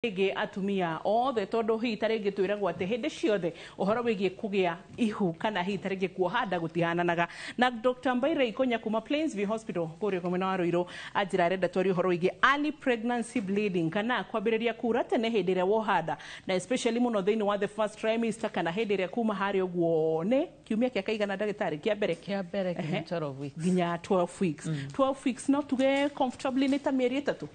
Ege atumia othe tondu hi tarenge twiragwo ati hindi ciothe uhoro wigie kugia ihu kana hi tarenge kuohanda gutihananaga na Dr. Mbaire Ikonya kuma Plainsview Hospital kuria kumena wa Ruiru ajira renda twari uhoro wigie early pregnancy bleeding kana kwambiriria kura tene hindi ria wohanda na especially muno thiini wa the first trimester kana hindi ria kuma hari ogwo ne kiumia kia kaigana ndagitari kia mbere kinya 12 weeks ginya 12 weeks 12 weeks no tuge comfortably ni ta mieri 3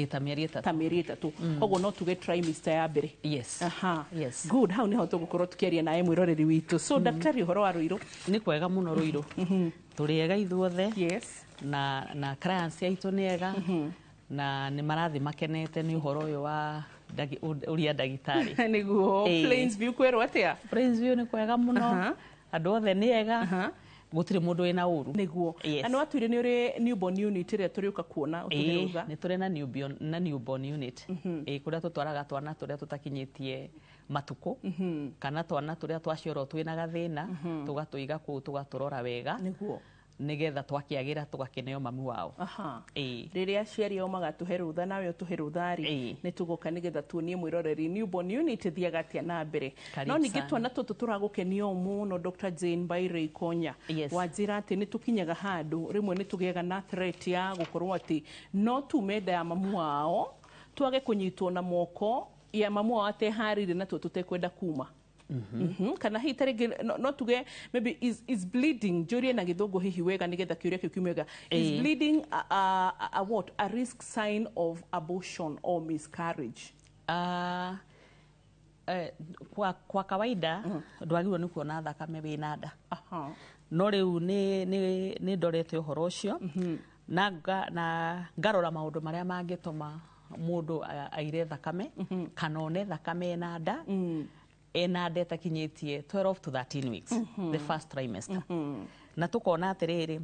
ta mieri 3 ta mieri 3 ogo no tuge trimester ya mbere yes aha yes good how ni ho tugukorwo tukiaria nae mwiroreri witu so daktari uhoro wa Ruiru ni kwega muno Ruiru turi ega ithuothe yes na clients aitu ni ega na ni marathi makenete ni uhoro uyu wa uria ndagitari niguo Plainsview kwero atia Plainsview ni kwega muno andu othe ni ega gutire mundu ina uru niguo ano atwire ni uri newborn unit ire turiuka kuona utugeruga ni turi na newborn unit kuria tutwaraga twana turia tutakinyitie matuko kana twana turia twacioro twina gathina tugatuiga ku tugaturora wega niguo nigetha twakiagira tugakeneo mami wao riria ciari o magatuhe rutha nawe utuhe ruthari ni tugoka nigetha tuonie mwiroreri newborn unit thiagatia na mbere no ningi twana tutu turagukenio muno Dr. Jane Mbaire Ikonya wajira ati ni tukinyaga handu rimwe ni tugiaga na threat ya gukorwo ati no tumenda ya mamu wao twage kunyitwo na moko ya mamu wao ate harire na tutekwenda kuma kana hi tarenge no tuge maybe is bleeding jorie na githungu hihi wega nigetha kiuria kiumega is bleeding a risk sign of abortion or miscarriage kwa kawaida ndwagirwo ni kuona thakame wina nda no riu ni ndorete uhoro ucio na ngarora maundu maria mangituma mundu aire thakame kana one thakame na nda ena data kinyetie 12 to 13 weeks the first trimester na tukona atiriri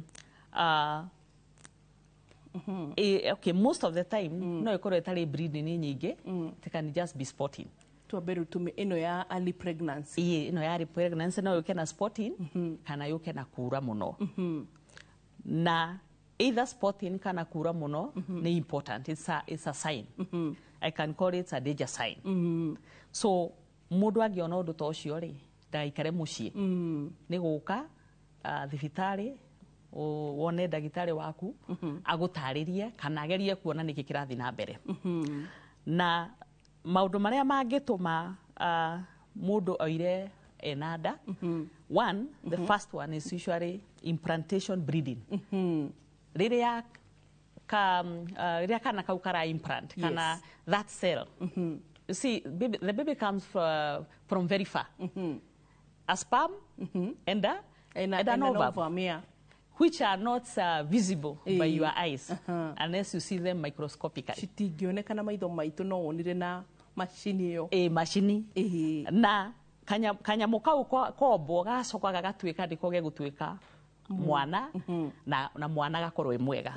okay most of the time no ikorwo itari bleeding ni nyingi it can just be spotting tuamberu tume ino ya early pregnancy ino ya early pregnancy no yuke na spotting kana yuke na kura muno na either spotting kana kura muno ni important it's a sign I can call it a danger sign so mundu angiona undu ta ucio ri ndaikare mucii ni guka thibitari wone ndagitari waku agutaririe kana agerie kuona niki kirathi na mbere na maundu maria mangituma mundu oire enada one the first one is usually implantation bleeding riria kana kaukara implant kana that cell you see, the baby comes from very far. A sperm and an ovum, which are not visible by your eyes unless you see them microscopically. Citingionekana maitho maitu no wonire na machini yo. Machini. Na kanyamu kau kombo gacoka gagatwika ndiko gegutwika mwana na mwana gakorwo mwega.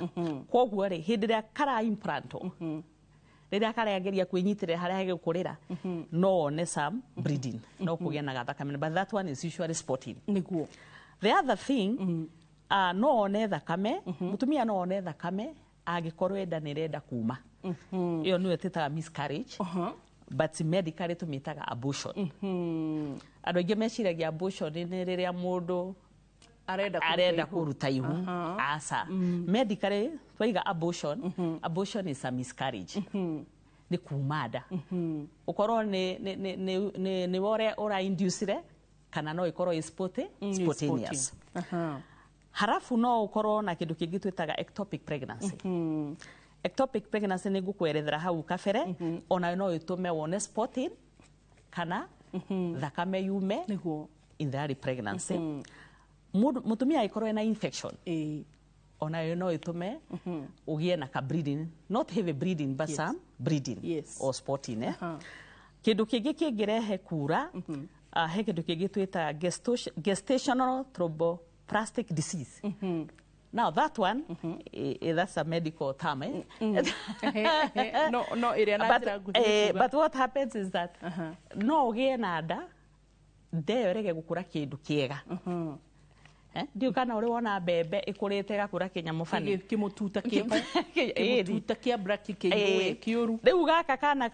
Koguo ri hindi ria kara implanto riria karegeria kwinyitirira haria hegukurira no one some bleeding no kugia na thakame but that one is usually spotting niguo the other thing no one thakame mutumia no one thakame agikorwo enda nirenda kuma iyo niwe tetaga miscarriage but medically tumitaga abortion andu aingi meciragia abortion ni riria mundu arenda kuruta ihu asa medically twaiga abortion is a miscarriage ni kumada ukorwo ni wore ora inducire kana no ikorwo spontaneous harafu no ukorwo na kindu kingi twitaga ectopic pregnancy ectopic pregnancy ni ngukwerethera hau kabere ona no itume wone spotting kana thakame yume niguo in the early pregnancy mutumia ikorwo na infection ona no itume ugie na ka bleeding not heavy bleeding but some bleeding or spotting kindu kingi kingirehe kura he kindu kingi twita gestational tromboplastic disease now that one that's a medical term no area na but what happens is that no ugie na nda ndeyo rege gukura kindu kiega Ndiu kana uri wona mbembe ikurite gakura kinyamo fani kimututa kia braki kiwe kiuru riu gaka kana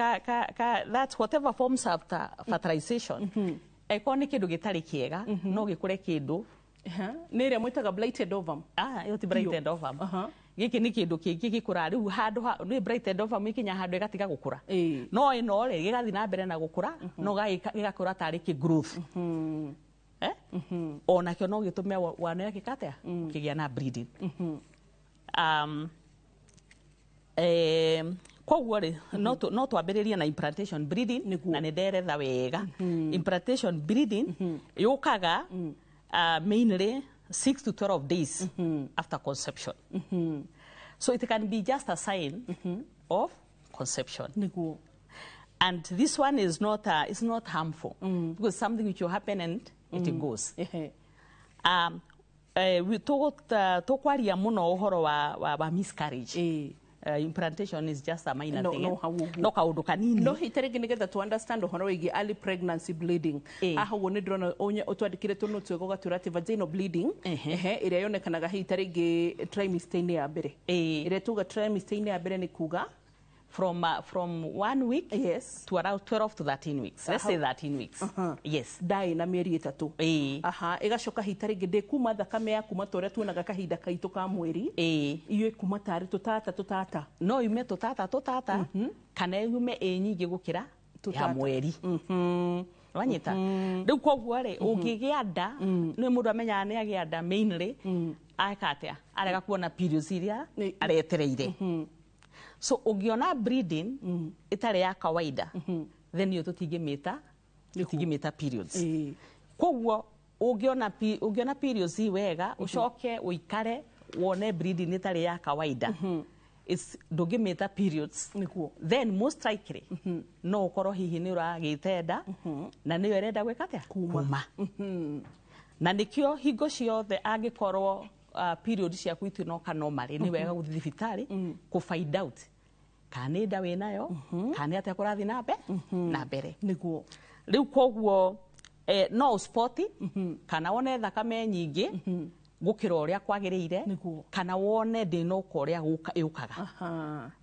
that's whatever forms after fertilization eko ni kindu gitari kiega no gikure kindu ni ria mwitaga blighted ovum yo ti blighted ovum giki ni kindu kingi gikura riu handu ni blighted ovum ikinya handu igatiga gukura no ino ri gigathi na mbere na gukura no gigakura tari ki growth ona kio no gitume wana yake katea kigia na breeding koguo ri no twambiririe na implantation breeding na ni nderetha wega implantation breeding yukaga mainly 6 to 12 days after conception so it can be just a sign of conception and this one is not it's not harmful because something which will happen and it goes tukwaria muno uhoro wa miscarriage implantation is just a minor thing no kaundu kanini no hiterege nigetha to understand uhoro wigi early pregnancy bleeding aha woni ndrona onye utwandikire tuno twego gaturati vaginal bleeding iria yonekanaga hiterege trimester ya mbere iria tuga trimester ya mbere ni kuga from 1 week to around 12 to 13 weeks. Let's say 13 weeks. Yes. Dai na mieri 3. Igacoka hitarige de kuma thakame ya kuma toria tuonaga kahinda kaitu ka mweri. Iyo kuma tari tutata. No yume tutata. Kana yume nyingi gukira ya mweri. Wanyita. Riu koguo ri ungigia nda ni mundu amenya ni agia nda mainly akatea arega kuona periods iria aretereire. So ugiona breeding itari ya kawaida then yo tutingimita periods koguo ugiona periods wega ucoke uikare wone breeding itari ya kawaida it's ndungimita periods then most likely no ukoro hihi ni uragitenda na ni urenda gwikatia kuma na nikio hingo ciothe angikorwo period cia kwitu no kanomari ni wega guthi thibitari ku find out kana nda we nayo kana atia kurathi na mbere niguo riu koguo no sport kana wone thakame nyingi gukira uria kwagiriire kana wone ndino uria yukaga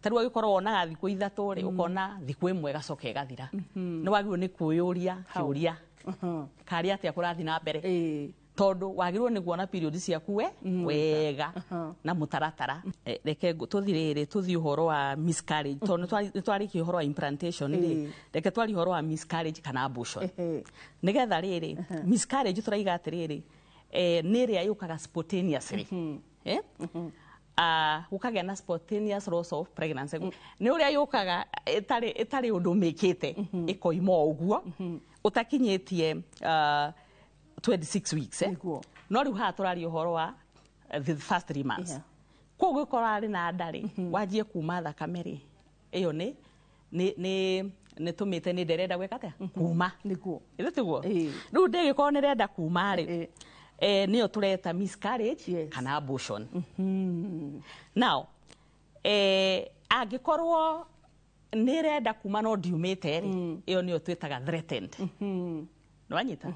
tariu agikoro wonaga thiku 3 ri ukona thiku 1 gacoke gathira ni wagirwo ni kuyuria kiuria kari atia kurathi na mbere tondu wagirwo ni kuona period ciaku wega na mutaratara reke tuthirire tuthi uhoro wa miscarriage tondu twari uhoro wa implantation ri reke twari uhoro wa miscarriage kana abortion nigetha riri miscarriage turaiga atiriri ni ria yukaga spontaneously ukagia na spontaneous loss of pregnancy ni uria yukaga itari undu mikite ikoima uguo utakinyitie 26 weeks no riu ha turari uhoro wa the first 3 months ko gwikora ari na ndari wajie kuma thakame ri iyo ni tumite ni nderenda gwikate kuma niguo itiguo riu ndigikora ni renda kuma ri niyo tureta miscarriage kana abortion now agikorwo ni renda kuma no ndiumite ri iyo niyo twitaga threatened nwanyita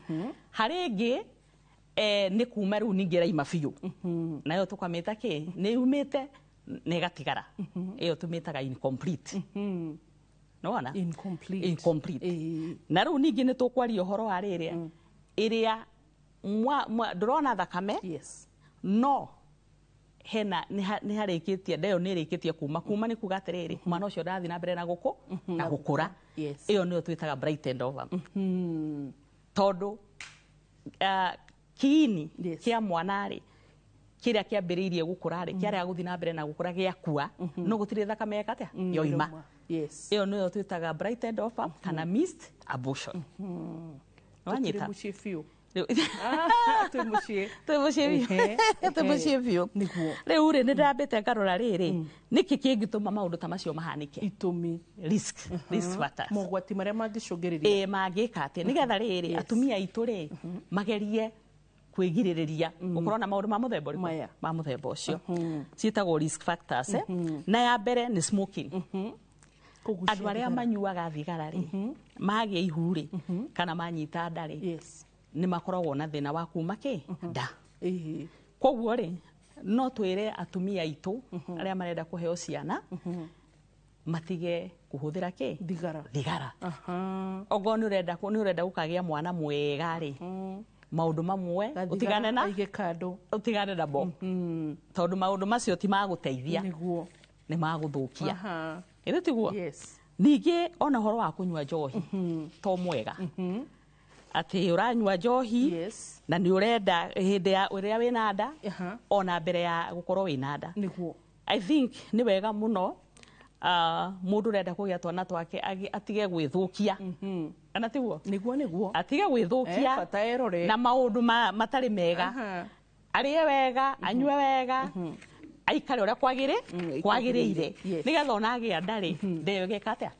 haringi ni kuma riu ningira ima biu nayo tukamita ki ni umite ni gatigara iyo tumitaga incomplete nona incomplete na riu ningi ni tukwaria uhoro wa riri iria ndrona thakame no hena ni harikitie ndayo ni rikitie kuma ni kuga atiriri mwana ucio ndathi na mbere na gukura iyo niyo twitaga brightened ovum tondu kiini kia mwanari kiria kiambiriirie gukura ri kiaria guthi na mbere na gukura giakua no gutire thakame yakatia yoima iyo niyo twitaga brightened ovum kana missed abortion wanyita tumucie biu riu ri ni ndambite ngarora riri niki kingituma maundu ta macio mahanike itumi risk factors mogwati maria mangicungiriria mangika ati nigetha riri atumia itu ri magerie kwigiririria ukorwo na maundu ma muthemba ucio ciitagwo risk factors na ya mbere ni smoking andu aria manyuaga thigara ri magia ihu ri kana manyita ndari ni makoragwo na thina wa kuma ki nda koguo ri no twire atumia itu aria marenda kuheo ciana matige kuhuthira ki thigara ogo ni urenda gukagia mwana mwega ri maundu mamwe utigane na bo tondu maundu macio ti maguteithia niguo ni maguthukia iri tiguo ningi ona horo wa kunywa njohi to mwega ati uranywa njohi na ni urenda hindi ya uria wina nda ona mbere ya gukorwo wina nda niguo I think ni wega muno mundu urenda kugia twana twake atige gwithukia ana tiguo niguo atige gwithukia na maundu matari mega arie wega anywe wega aikare uria kwagirire nigetha ona agia ndari ndeyo gekatia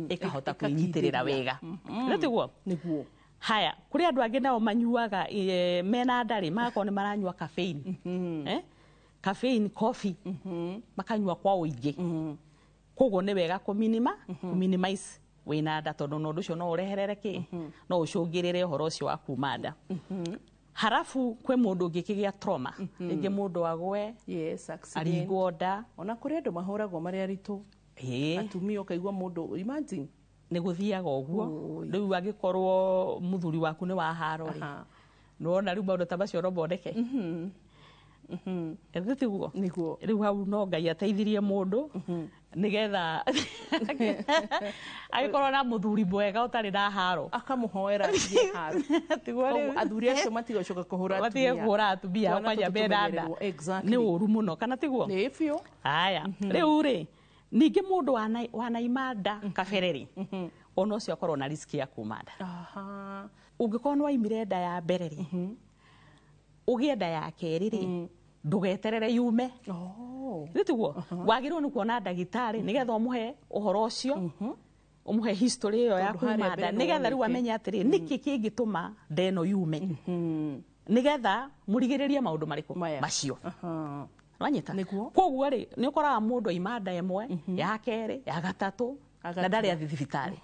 ikahota kwinyitirira wega niguo haya kuri andu angi nao manyuaga mena ndari makao ni maranyua caffeine caffeine coffee makanyua kwa uingi koguo ni wega minimize wina nda tondu no nducio no ureherere ki no ucungirire horo ucio wa kuma nda harafu kwe mundu ngikigia trauma ingi mundu agwe aringwo nda ona kuri andu mahuragwo mari aritu atumia ukaigua mundu imagine ni guthiaga uguo riu angikorwo muthuri waku ni wa haro ri nona riu maundu ta macio no mondeke tiguo riu hau no Ngai ateithirie mundu nigetha agikorwo na muthuri mwega utari na haro akamuhoera haro tiguo riu athuri acio matigocoka kuhura atumia akanya benanda ni uru muno kana tiguo ni fio haya riu ri ningi mundu wanaimanda kabereri ono ucio akorwo na risk ya kumanda ungikorwo ni waimire nda ya mbere ri ugie nda ya keri ri ndugeterere yume tiguo wagirwo ni kuona ndagitari nigetha umuhe uhoro ucio umuhe history yo ya kumanda nigetha riu amenye atiri niki kingituma ndeno yume nigetha murigiririe maundu mariku macio wanyita koguo ri ni ukoraga mundu imanda emwe ya keri ya gatatu na ndari athi thibitari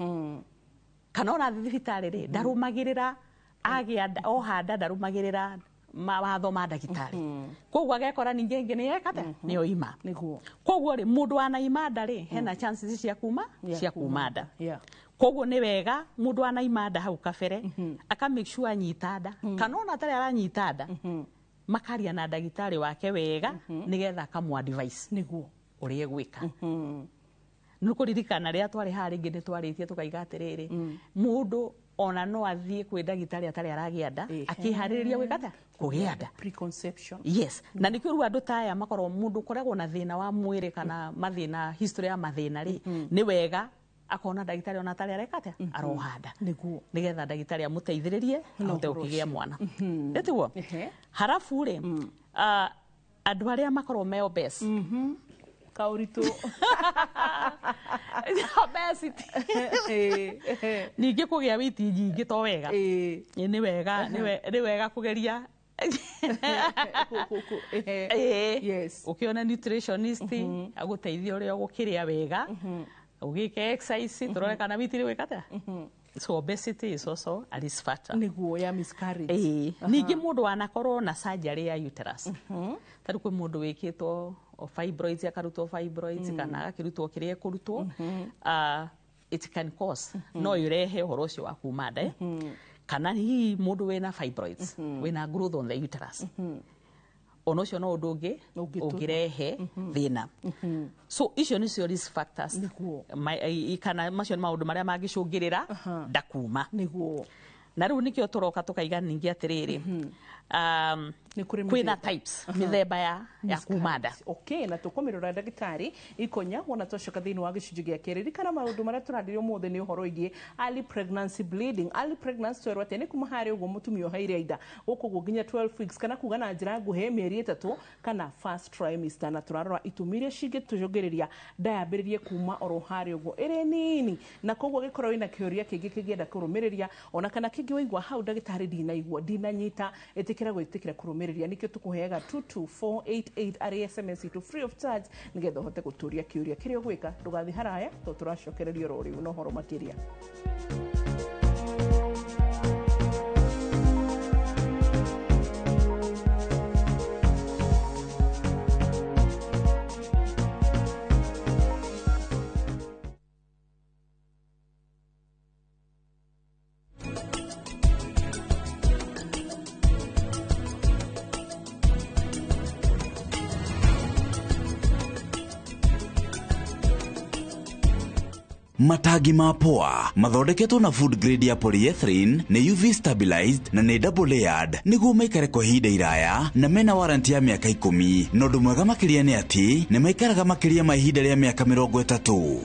kana ona athi thibitari ri ndarumagirira agia ohanda ndarumagirira mawatho ma ndagitari koguo agekora ningi ngi ni yekate ni oima niguo koguo ri mundu ana imanda ri hena chances cia kuma nda koguo ni wega mundu ana imanda hau kabere aka make sure anyita nda kana ona tari aranyita nda makaria na ndagitari wake wega nigetha akamwa advice niguo urie gwika nukuririkana ria twari hari ngi ni twaritie tukaiga atiriri mundu ona no athie kwi ndagitari atari aragia nda akihariria gwikata kugia nda preconception na nikio ru andu taya makorwo mundu koragwo na thina wa mwiri kana mathina history ya mathina ri ni wega akona ndagitari ona atari arekata arohanda niguo nigetha ndagitari amuteithiririe ahote kugia mwana ndetiguo harafu ri andu aria makorwo me obese kauritu obesity ningi kugia witi nyingi to wega ni wega kugeria ukiona nutritionist aguteithia uria ugukiria wega ugike exercise turore kana witi wikata so obesity is also a risk factor niguo ya miscarriage ningi mundu wanakorwo na surgery ya uterus tari kwi mundu wikitwo fibroids akarutwo fibroids kana akirutwo kiria kurutwo it can cause no irehe horo ucio wa kuma nda kana hi mundu wina fibroids wina growth on the uterus ono cio no undu ungirehe thina so icio nicio risk factors kana macio maundu maria mangicungirira ndakuma niguo na riu nikio turoka tukaiga ningi atiriri kwina types mithemba ya kumanda na tukumirora ndagitari ikonya wona twacoka thiini wa gicunji gia keriri kana maundu maria turadirio mothe ni uhoro igie early pregnancy bleeding early pregnancy twerwa tene kuma hari ugo mutumio haire ida gukugo nginya 12 weeks kana kuga na njira nguhe mieri 3 kana first trimester na turarora itumirie cingi tujogeriria ndayambiririe kuma oro hari ugo iri nini na koguo gikorwo ina kiuria kingi kigienda kurumiriria ona kana kingi waigwa hau ndagitari dinanyita etikira gwitikira kurumiriria nikio tukuheaga 22488 ari SMS to free of charge nigetha hote guturia kiuria kirio gwika ndugathi haraya to turacokererio rori no horo makiria. Matagi ma poa mathondeketwo na food grade ya polyethylene ni UV stabilized na ni double layered niguo maikare kwa ihinda iraya na mena warranty ya miaka 10. No ndu mwega makiria ni ati ni maikaraga makiria ma ihinda ria miaka 30.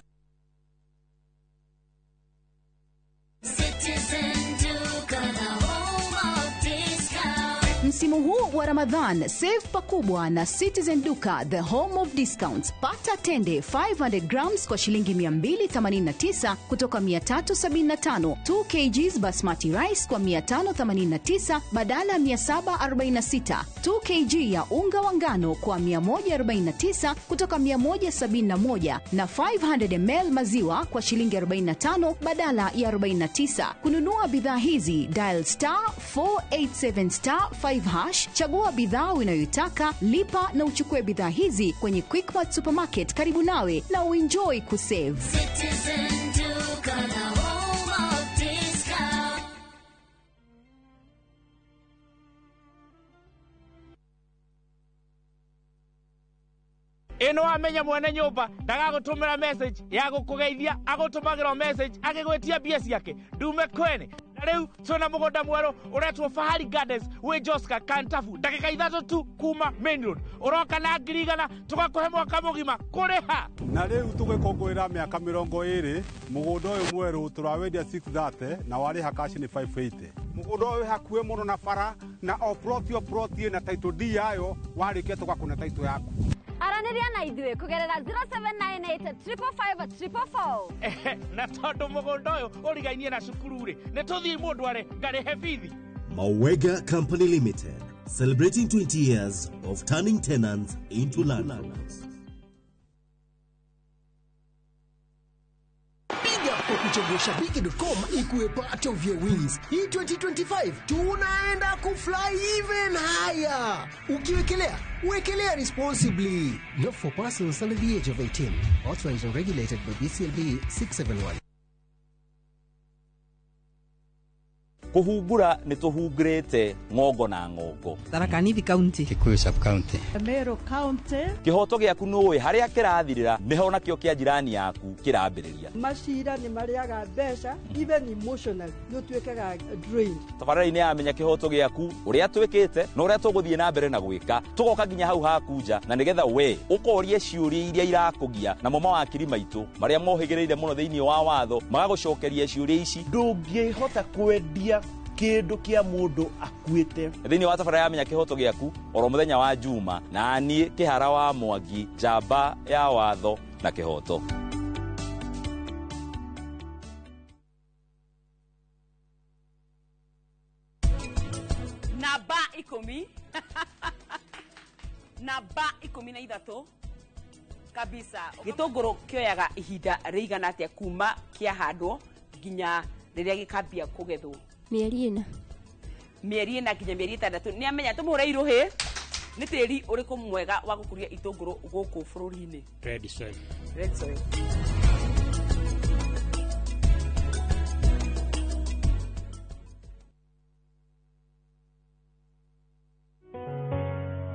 Msimu huu wa Ramadhan, save pakubwa na Citizen Duka, the home of discounts. Pata tende 500 grams kwa shilingi 289 kutoka 375, 2 kgs basmati rice kwa 589 badala 746, 2 kg ya unga wa ngano kwa 149 kutoka 171 na 500 ml maziwa kwa shilingi 45 badala ya 49. Kununua bidhaa hizi, dial *487*5 hash, chagua bidhaa unayoitaka, lipa na uchukue bidhaa hizi kwenye Quickmart Supermarket karibu nawe na uenjoy kusave. Citizen Duka, the home of discount. Eno amenya mwene nyumba ndagagutumira message ya gukugeithia agutumagira message agigwetia BS yake ndume kwene. Leo tuna mugunda mwero uretwo Fahari Gardens we Joska Kantafu dakika 3 tu kuma main road uroka na ngirigana tugakuhe mwaka mugima kuriha na leo tugikongwira miaka 20 mugunda uyu mweru turawendia 630 na wari hakashi ni 580 mugunda uyu hakuwe muno na bara na oproti na title D yayo warike tugakuna title yaku Araniria na idue kugerera 0798 na tondu mugunda uyu urigainie na cukuru ri ne tuthii mundu are ngarihe bithi. Mawega Company Limited, celebrating 20 years of turning tenants into landlords. Kuchagua shabiki.com ikuwe part of your wins. Hii 2025 tunaenda kufly even higher. Ukiwekelea, wekelea responsibly. Not for persons under the age of 18. Authorized and regulated by BCLB 671. Kuhumbura ni tuhungurite ngongo na ngongo. Tharaka Nithi County, Kikuyu Sub County, Meru County. Kihoto giaku nuwe haria kirathirira niho nakio kia jirani yaku kirambiriria. Mashira ni mariaga besha even emotional no twekaga drain. Tabarani ni amenya kihoto giaku uria twikite no uria tuguthie na mbere na gwika tugoka ginya hau hakuja na nigetha we ukorie ciuria iria irakugia na mama wa kiri maitu maria mohigireire muno thiini wa watho magagucokeria ciuria ici ndungihota kwendia kindu kia mundu akuite thiini wa tabara ya menya kihoto giaku oro muthenya wa Juma na ni kihara wa Mwangi jamba ya watho na kihoto. Namba 10 namba 13 kabisa gitunguru kioyaga ihinda rigana atia kuma kia handwo ginya riria gikambia kugethwo mieri ina nginya mieri 6 ni amenya tumure iruhi ni tiri uriku mwega wa gukuria itunguru guku bururi-ini red soil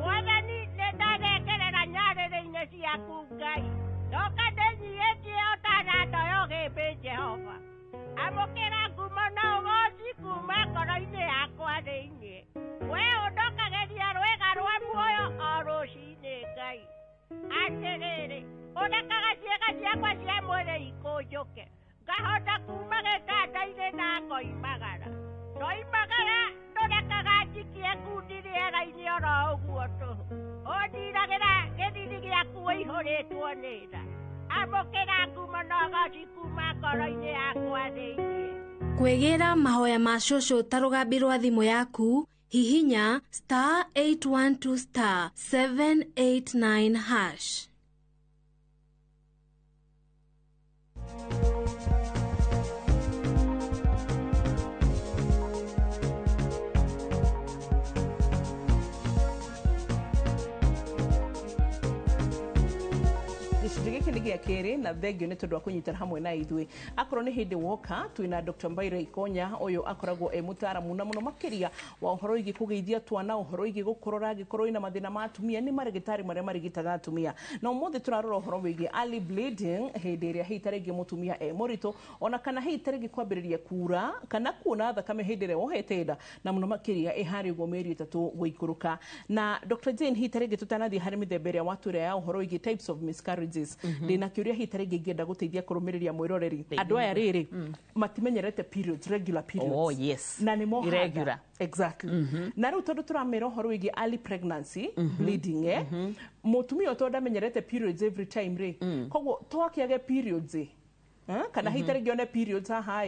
Mwathani nĩndarekerera nyarĩrĩ-inĩ ciaku Ngai ndoka ndĩnyihĩtie ũtana ndoyo gĩmbĩ Jehova amũkĩra ngumo na ũgooci kuma ngoro-inĩ yakwa thĩinĩ we ũndokageria rwĩga rwa muoyo o rũcinĩ Ngai atĩrĩrĩ ũrekaga ciĩga ciakwa cia mwĩrĩ ikũnjũke ngahota kuma gĩtanda-inĩ na ngoimagara ndoimagara ndũrekaga njikie ngundi rĩera-inĩ oro ũguo tũhũ ũndiragĩra gĩthiri gĩaku ũihũrĩtwo nĩ tha amũkĩra ngumo na ũgooci kuma ngoro-inĩ yakwa thĩinĩ. Kwĩgĩra mahoya ma cũcũ ta rũgambi rwa thimũ yaku hihinya *812*789 hash. gicunjĩ gĩkĩ nĩ gĩa kerĩ na thengio nĩ tondũ wa kũnyitana hamwe na ithuĩ. Akorwo nĩ hĩndĩ woka twĩna Dr. Mbaire Ikonya ũyũ akoragwo mũtaaramu na mũno makĩria wa ũhoro wĩgiĩ kũgeithia twana, ũhoro wĩgiĩ gũkorora angĩkorwo ina mathĩna ma atumia, nĩ marĩgĩtarĩ marĩa marigitaga atumia. Na ũmũthĩ tũrarora ũhoro wĩgiĩ early bleeding hĩndĩ ĩrĩa hihi tarĩngĩ mũtumia mũritũ, ona kana hihi tarĩngĩ kwambĩrĩria kura kana kuona thakame hĩndĩ ĩrĩa wohete nda, na mũno makĩria harĩ ũguo mĩeri 3 gũikũrũka. Na Dr. Jane, hihi tarĩngĩ tũtanathiĩ harĩ mĩthemba ĩrĩa watwĩra ya ũhoro wĩgiĩ types of miscarriages, ndĩna kĩũria hihi tarĩngĩ ingĩenda gũteithia kũrũmĩrĩria mwĩroreri. Andũ aya rĩrĩ matimenyerete periods, regular periods. Oh yes. Na nĩ mohaga. Irregular. Exactly. Na rĩu tondũ tũramera ũhoro wĩgiĩ early pregnancy, bleeding, mũtumia ũyũ tondũ amenyerete periods every time rĩ, koguo twakĩage periods kana hihi tarĩngĩ one periods haha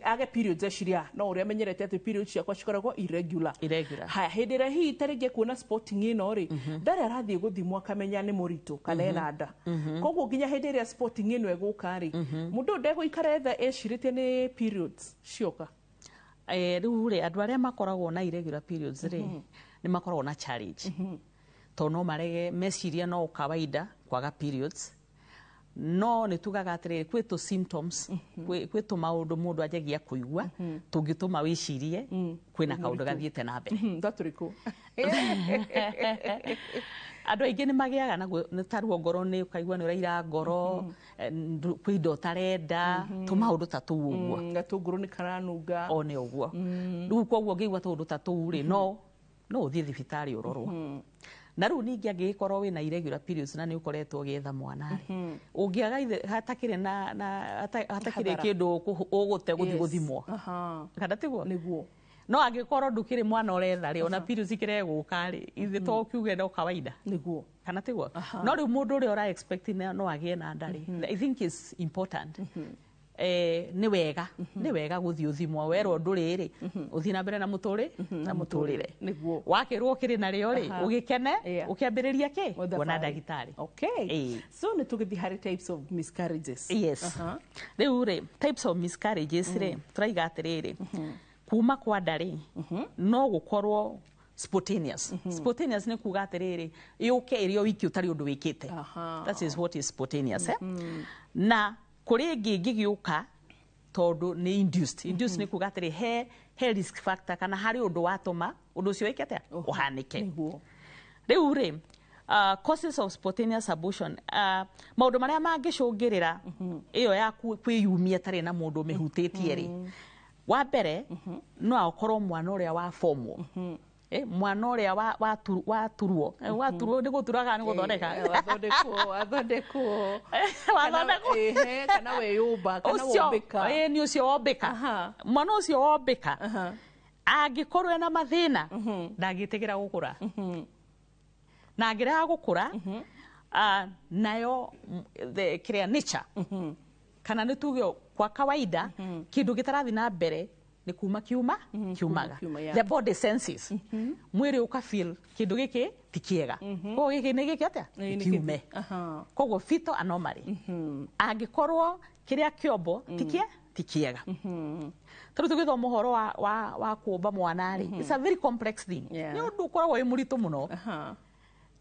age periods eciria no ũrĩa amenyerete atĩ periods ciakwa cikoragwo irregular. Haya, hĩndĩ ĩrĩa hihi tarĩngĩ kuona spotting ĩno rĩ, ndarĩ arathiĩ gũthimwo akamenya nĩ mũritũ kana ena nda. Koguo nginya hĩndĩ ĩrĩa spotting ĩno ĩgũka rĩ, mũndũ ndegũikara etha ecirĩtie nĩ periods cioka. Rĩu rĩ, andũ arĩa makoragwo na irregular periods rĩ, nĩ makoragwo na challenge. Tondũ no marege meciria no kawaida kwaga periods. No nĩ tugaga atĩrĩrĩ, kwĩ tũ symptoms, kwĩ tũ maũndũ mũndũ anjagia kũigua tũngĩtũma wĩcirie kwĩna kaũndũ gathiĩte na mbere. Ndatũrĩkũ. Andũ aingĩ nĩ magĩaga naguo, nĩ ta ruo ngoro nĩ ũkaigua nĩ ũraira ngoro, kwĩ indo ũtarenda, tũmaũndũ ta tũu ũguo. Gatũngũrũ nĩ karanunga. O nĩ ũguo. Rĩu koguo ngĩigua tũũndũ ta tũu rĩ, no ũthiĩ thibitarĩ ũrorwo. Na rĩu ningĩ angĩgĩkorwo wĩna irregular periods na nĩ ũkoretwo ũgĩetha mwana rĩ, ũngĩaga hatakĩrĩ kĩndũ ũgũte gũthiĩ gũthimwo. Kana tiguo? Nĩguo. No angĩkorwo ndũkĩrĩ mwana ũretha rĩ, ona periods ikĩrega gũka rĩ, ithe to kiuge no kawaida. Nĩguo. Kana tiguo? No rĩu mũndũ ũrĩa ũra expect no agĩe na nda rĩ, I think is important. Nĩ wega gũthiĩ ũthimwo, werwo ndũrĩ rĩ, ũthiĩ na mbere na mũtũrĩre. Nĩguo. Wakĩrwo kĩrĩ narĩo rĩ, ũgĩkene, ũkĩambĩrĩria kĩ? Kuona ndagĩtarĩ. Okay. So nĩ tũgĩthiĩ harĩ types of miscarriages. Yes. Rĩu rĩ, types of miscarriages rĩ, tũraiga atĩrĩrĩ, kuma kwa nda rĩ, no gũkorwo spontaneous. Spontaneous nĩ kuga atĩrĩrĩ, yũke ĩrĩ o wiki ũtarĩ ũndũ wĩkĩte. That is what is spontaneous. Na kũrĩ ĩngĩ ĩngĩgĩũka tondũ nĩ induced. Induced nĩ kuga atĩrĩ he risk factor kana harĩ ũndũ watũma ũndũ ũcio wĩkĩte ũhanĩke. Rĩu rĩ, causes of spontaneous abortion, maũndũ marĩa mangĩcũngĩrĩra ĩyo ya kwĩyumia tarĩ na mũndũ ũmĩhutĩtie rĩ, wa mbere no akorwo mwana ũrĩa wa formwo. Mwana ũrĩa waturwo nĩ gũturaga nĩ gũthondeka. Wathondekwo. Kana weyũmba kana wombĩka. Nĩ ũcio wombĩka. Mwana ũcio wombĩka angĩkorwo ena mathĩna ndangĩtĩgĩra gũkũra. Na angĩrega gũkũra nayo kĩrĩa nature kana nĩ tuge kwa kawaida kĩndũ gĩtarathiĩ na mbere nĩ kiumaga. The body senses. Mwĩrĩ ũka-feel kĩndũ gĩkĩ ti kĩega. Koguo gĩkĩ nĩ gĩkĩ atĩa? Kiume. Koguo fetal anomaly. Angĩkorwo kĩrĩa kĩombo ti kĩega. Tondũ tũgĩthoma ũhoro wa kũũmba mwana rĩ, it's a very complex thing. Nĩ ũndũ ũkoragwo wĩ mũritũ mũno.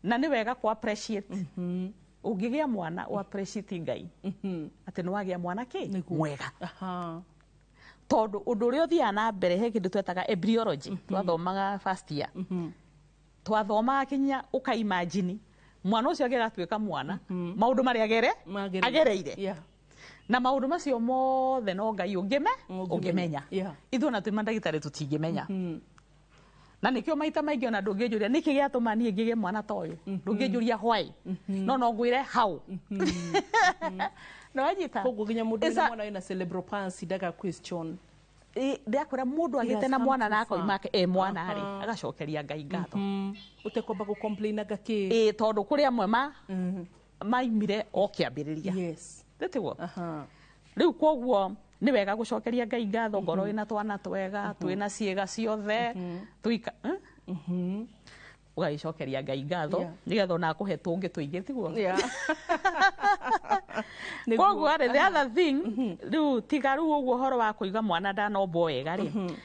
Na nĩ wega ku appreciate. Ũngĩgĩa mwana u appreciate Ngai. Atĩ nĩ wagĩa mwana kĩ? Mwega. Tondũ ũndũ ũrĩa ũthiaga na mbere he kĩndũ twetaga embryology, twathomaga first year. Twathomaga kinya ũka-imagine mwana ũcio agĩgatuĩka mwana, maũndũ marĩa agereire. Na maũndũ macio mothe no Ngai ũngĩmenya. Ithuĩ ona twĩ mandagĩtarĩ tũtingĩmenya. Na nĩkĩo maita maingĩ ona ndũngĩnjũria nĩkĩ gĩatũma niĩ ngĩgĩe mwana ta ũyũ. Ndũngĩnjũria why. No ngwĩre how. No anyita. Koguo nginya mũndũ wĩna mwana wĩna cerebral palsy ndaga question. Ndakora mũndũ agĩte na mwana na akoima mwana rĩ, agacokeria Ngai ngatho. Ũtekwamba gũcomplaina gakĩ. Tondũ kũrĩ amwe maimire o kĩambĩrĩria. Yes. Ndĩtiguo. Rĩu koguo nĩ wega gũcokeria Ngai ngatho ngoro ĩna twana twega, twĩna ciĩga ciothe, tuika ũgagĩcokeria Ngai ngatho nĩgetha ona akũhe tũngĩ tũingĩ tiguo. Koguo the other thing, rĩu tiga rĩu ũguo ũhoro wa kũiga mwana ndanombo wega rĩ,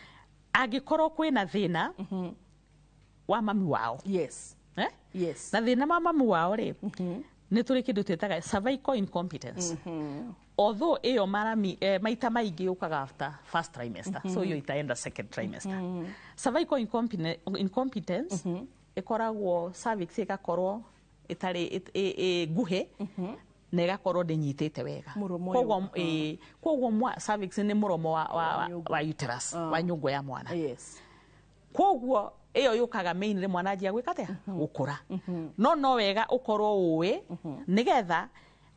angĩkorwo kwĩna thĩna wa mami wao. Yes. Na thĩna wa mami wao rĩ, nä tå rä kä ndå twätaga cervical incompetence. Although ĩyo maita maingĩ yũkaga after first trimester, so yo itaenda second trimester. Cervical incompetence ĩkoragwo cervix ĩgakorwo ĩtarĩ nguhĩ na ĩgakorwo ndĩnyitĩte wega. Koguo cervix nĩ mũromo wa uterus wa nyũngũ ya mwana. Koguo ĩyo yũkaga mainly mwana anjia gwĩka atĩa gũkũra. No wega ũkorwo ũĩ nĩgetha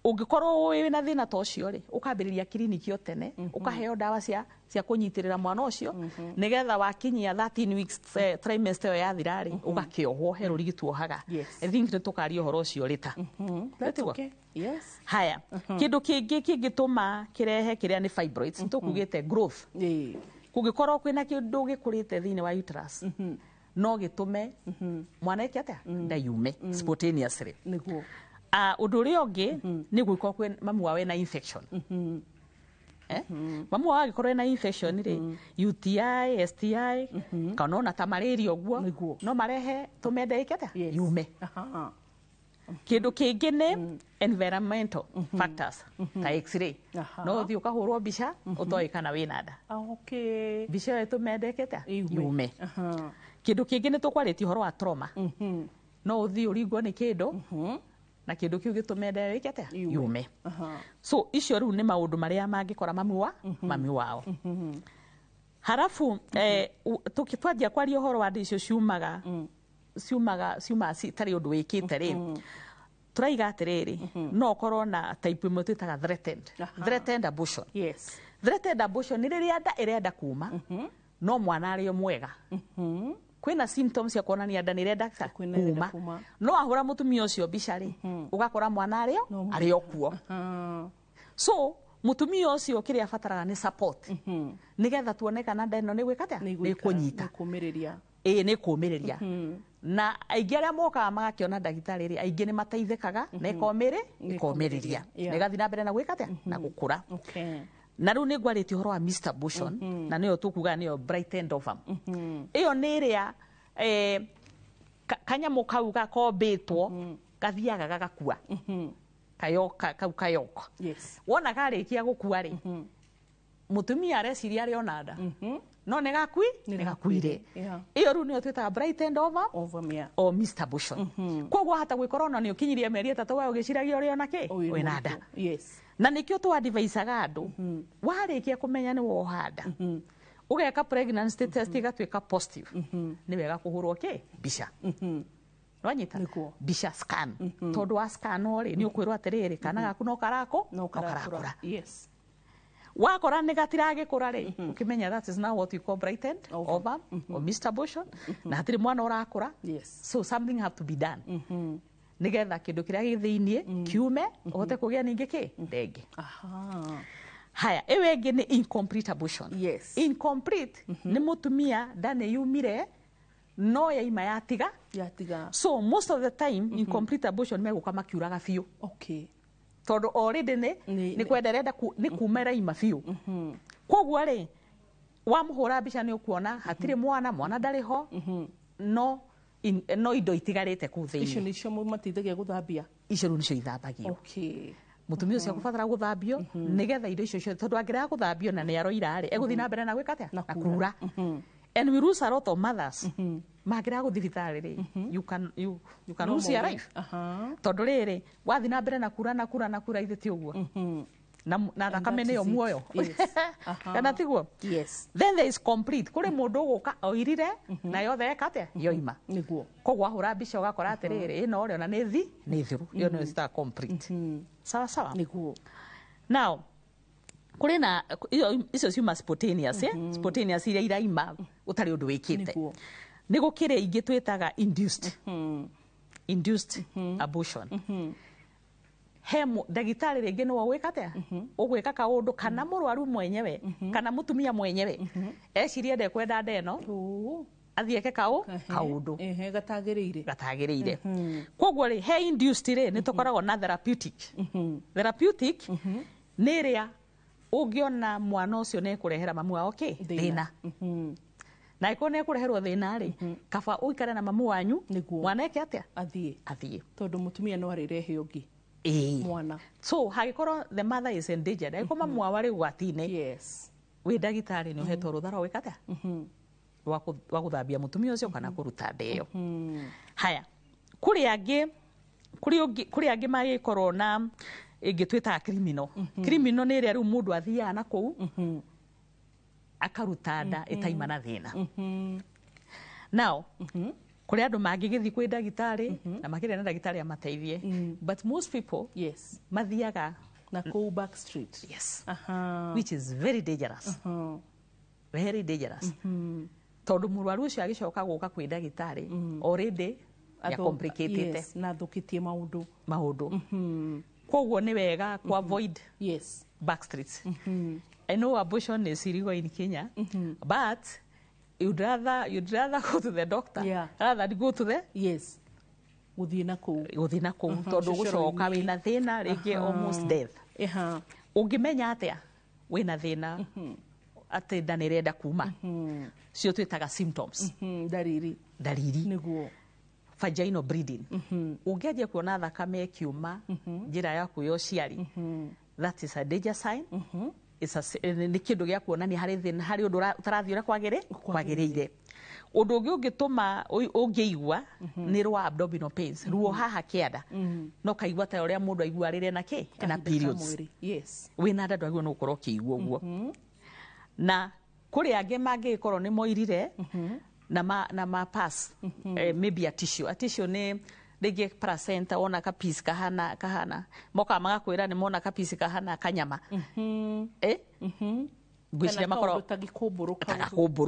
ũngĩkorwo ũĩ na thĩna ta ũcio rĩ ũkambĩrĩria kiriniki o tene ũkaheo ndawa cia kũnyitĩrĩra mwana ũcio nĩgetha wakinyia 13 weeks trimester ĩyo yathira rĩ ũgakĩohwo he rũrigiti wohaga. I think nĩ tũkaria ũhoro ũcio rĩta. Haya, kĩndũ kĩngĩ kĩngĩtũma kĩrehe kĩrĩa nĩ fibroids tũkugĩte growth. Kũngĩkorwo kwĩna kĩndũ gĩkũrĩte thĩinĩ wa uterus no gĩtũme mwana eke atĩa ndayume spontaneously. Ũndũ ũrĩa ũngĩ nĩ gwĩkwo kwĩ mamu wawe na infection. Mamu wawe agĩkorwo na infection rĩ UTI, STI kana ona ta malaria ũguo no marehe tũmende eke atĩa yume. Kĩndũ kĩngĩ nĩ environmental factors ta x-ray. No ũthiĩ ũkahũrwo mbica ũtoĩ kana wĩna nda. Mbica ĩyo ĩtũmende eke atĩa yume. Kĩndũ kĩngĩ nĩ tũkwarĩtie ũhoro wa trauma. No ũthiĩ ũringwo nĩ kĩndũ na kĩndũ kĩu gĩtũmende wĩke atĩa yume. So icio rĩu nĩ maũndũ marĩa mangĩkora mami wao. Harafu twanjia kwaria ũhoro wa ndĩ icio ciumaga citarĩ ũndũ wĩkĩte rĩ tũraiga atĩrĩrĩ no ũkorwo na type ĩmwe twĩtaga threatened abortion. Threatened abortion nĩ rĩrĩa nda ĩrenda kuma no mwana arĩ o mwega. Kwĩna symptoms cia kuonania nda nĩ ĩrenda kuma no ahũra mũtumia ũcio mbica rĩ ũgakora mwana arĩ o kuo. So mũtumia ũcio kĩrĩa abataraga nĩ support nĩgetha tuone kana nda ĩno nĩ gwĩka atĩa nĩ kũnyita nĩ kũmĩrĩria. Na aingĩ arĩa mokaga magakĩona ndagĩtarĩ rĩ aingĩ nĩ mateithĩkaga na ĩkomĩrĩria nĩgathiĩ na mbere na gwĩka atĩa na gũkũra. Na rĩu nĩ ngwarĩtie ũhoro wa missed abortion na nĩyo tũkuga nĩyo brightened ovum. Ĩyo nĩ ĩrĩa kanyamũ kau gakombĩtwo gathiaga gagakua kau kayoko. Wona karĩkia gũkua rĩ mũtumia areciria arĩ ona nda no nĩ gakuire. Ĩyo rĩu nĩyo twĩtaga brightened ovum or missed abortion. Koguo hata gwĩkorwo na nĩ ũkinyirie mĩeri 3 we ũgĩciragia ũrĩ ona wĩna nda. Na nĩkĩo twadvaicaga andũ warĩkia kũmenya nĩ woha nda ũgeka pregnancy test ĩgatuĩka positive nĩ wega kũhũrwo mbica. Nwanyita mbica scan tondũ wa scan rĩ nĩ ũkwĩrwo atĩrĩrĩ kana gaku no karakũra. Wakora nĩ gatiragĩkũra rĩ ũkĩmenya that is now what we call brightened ovum or missed abortion na hatirĩ mwana ũrakũra. So something have to be done nĩgetha kĩndũ kĩrĩa gĩ thĩinĩ kiume ũhote kũgĩa ningĩ ndenge. Haya, ĩyo ĩngĩ nĩ incomplete abortion. Incomplete nĩ mũtumia nda nĩ yumire no yaima yatiga. So most of the time incomplete abortion megũka makiuraga biũ. Tondũ already nĩ kwenderenda nĩ kuma ĩraima biũ. Koguo rĩ wamũhũra mbica nĩ ũkuona hatirĩ mwana ndarĩ ho no indo itigarĩte kũu thĩinĩ. Icio nĩcio mateithagia gũthambia. Icio nĩcio ithambagio. Mũtumia ũcio akũbatara gũthambio nĩgetha indo icio tondũ angĩrega gũthambio na nĩ aroira rĩ egũthiĩ na mbere na gwĩka atĩa na kura. And we lose a lot of mothers mangĩrega gũthiĩ thibitarĩ rĩ you can lose your life. Tondũ rĩrĩ wathiĩ na mbere na kura ithe ti ũguo na thakame nĩyo muoyo kana tiguo. Then there is complete kũrĩ mũndũ ũgũka oirire na yothe eka atĩa yoima. Koguo ahũra mbica ũgakora atĩrĩrĩ ĩno rĩ ona nĩ thiru ĩyo nĩyo ĩta complete. Sawa. Now kũrĩ na icio ciuma spontaneous spontaneous iria iraima ũtarĩ ũndũ wĩkĩte. Nĩ gũkĩrĩ ingĩ twĩtaga induced abortion. He ndagĩtarĩ rĩngĩ nĩwe gwĩka atĩa ũgwĩka kaũndũ kana mũrwaru mwenyewe kana mũtumia mwenyewe ecirie ndekwenda nda ĩno athiĩ eke kaũndũ gatagĩrĩire. Koguo rĩ he induced rĩ nĩ tũkoragwo na therapeutic nĩ ĩrĩa ũngĩona mwana ũcio nĩ kũrehera mamu wao thĩna na ĩkorwo nĩ kũreherwo thĩna rĩ kaba ũikare na mamu wanyu mwana eke atĩa athiĩ tondũ mũtumia no arĩrehe ũngĩ mwana. So hagikoro the mother is endangered aikoma mwawari gwatine. Yes. We ndagitari ni uhetwo rutha rwa gwikata wa guthambia mutumia ucio kana kuruta ndeyo. Haya kuri angi magikorwo na ingitwita criminal. Criminal ni ria riu mundu athia na kou akaruta nda itaima na thina. Now kuri andu mangigithi kwi ndagitari na makire na ndagitari amateithie, but most people mathiaga na kou back street. Yes. Which is very dangerous. Very dangerous. Tondu murwaru ucio agicoka guka kwi ndagitari already ya complicated. Yes, na thukitie maundu. Koguo ni wega ku avoid back streets. I know abortion is illegal in Kenya, but you'd rather go to the doctor rather than go to the guthina kou tondu gucoka wina thina ringi almost death. Ungimenya atia wina thina ati nda nirenda kuma cio twitaga symptoms. Dariri niguo vaginal bleeding. Ungianjia kuona thakame kiuma njira yaku ya uciari, that is a danger sign. Ni kindu gia kuonania hari thina, hari undu utarathiura kwagirire. Undu ungi ungituma ungiigua ni rwa abdominal pains, ruo haha kianda, no kaigua ta uria mundu aigua rire na na periods. Wina nda ndwagio no ukorwo kiigua uguo. Na kuri angi mangikorwo ni moirire na ma pass maybe a tissue ni rigi placenta ona ka piece kahana moka magakwira ni mona ka piece kahana kanyama gwicire makoro takikumburu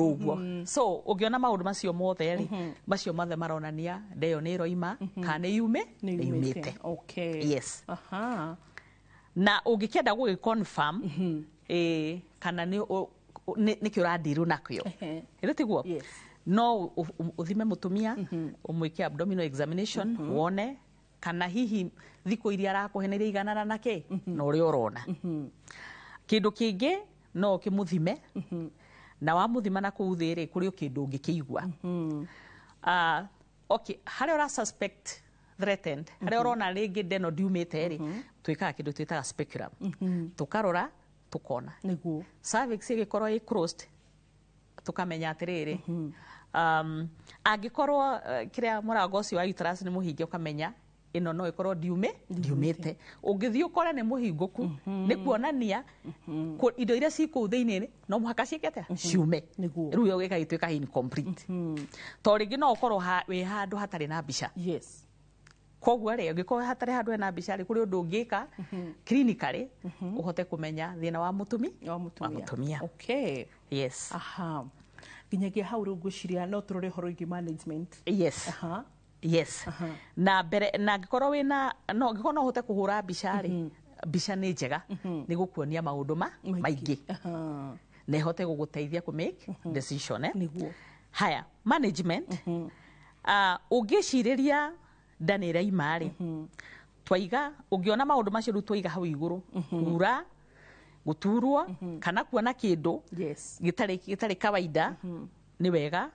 uguo. So ugiona maundu macio mothe ri macio mothe maronania ndeyo ni roima kana yumite. Yes. Na ugikienda gugiconfirm kana ni kiuradiru nakyo ire tiguo. No uthime mutumia umwike abdominal examination wone kana hihi thiko iria arakuheneria iganana nake no uri urona. Kindu kingi no kimuthime na wa muthima na kuuthire kuri kindu ngikigwa. Okay, hari ora suspect threatened, hari urona ringi ndeno diumite ri twikaga kindu twitaga speculum, tukarora tukona niguo cervix igikorwo i closed tukamenya atiriri angikorwo kiria murango ucio wa uterus ni muhinge ukamenya ino no ikorwo diumite. Ungithii ukore ni muhinguku ni kuonania indo iria ciku thiini no muhaka ciekete ciume riu yo gikagituika incomplete. To ringi no ukorwo wi handu hatari na mbica. Koguo ri ungikorwo hatari handu na mbica ri kuri undu ungika clinically uhote kumenya thina wa mutumia. Okay. Yes. Ginyagia hau ru ngwiciria no turore horo igi management. Yes. Yes. Na bere na ngikorwo wina no ngikorwo no hote kuhura mbica ri mbica ni njega ni gukuonia maundu maingi na ihote guguteithia ku make decision niguo. Haya management ungiciriria ndani raima ri twaiga ungiona maundu macio ru twaiga hau iguru ura guturwo kana kuona kindu gitari kawaida ni wega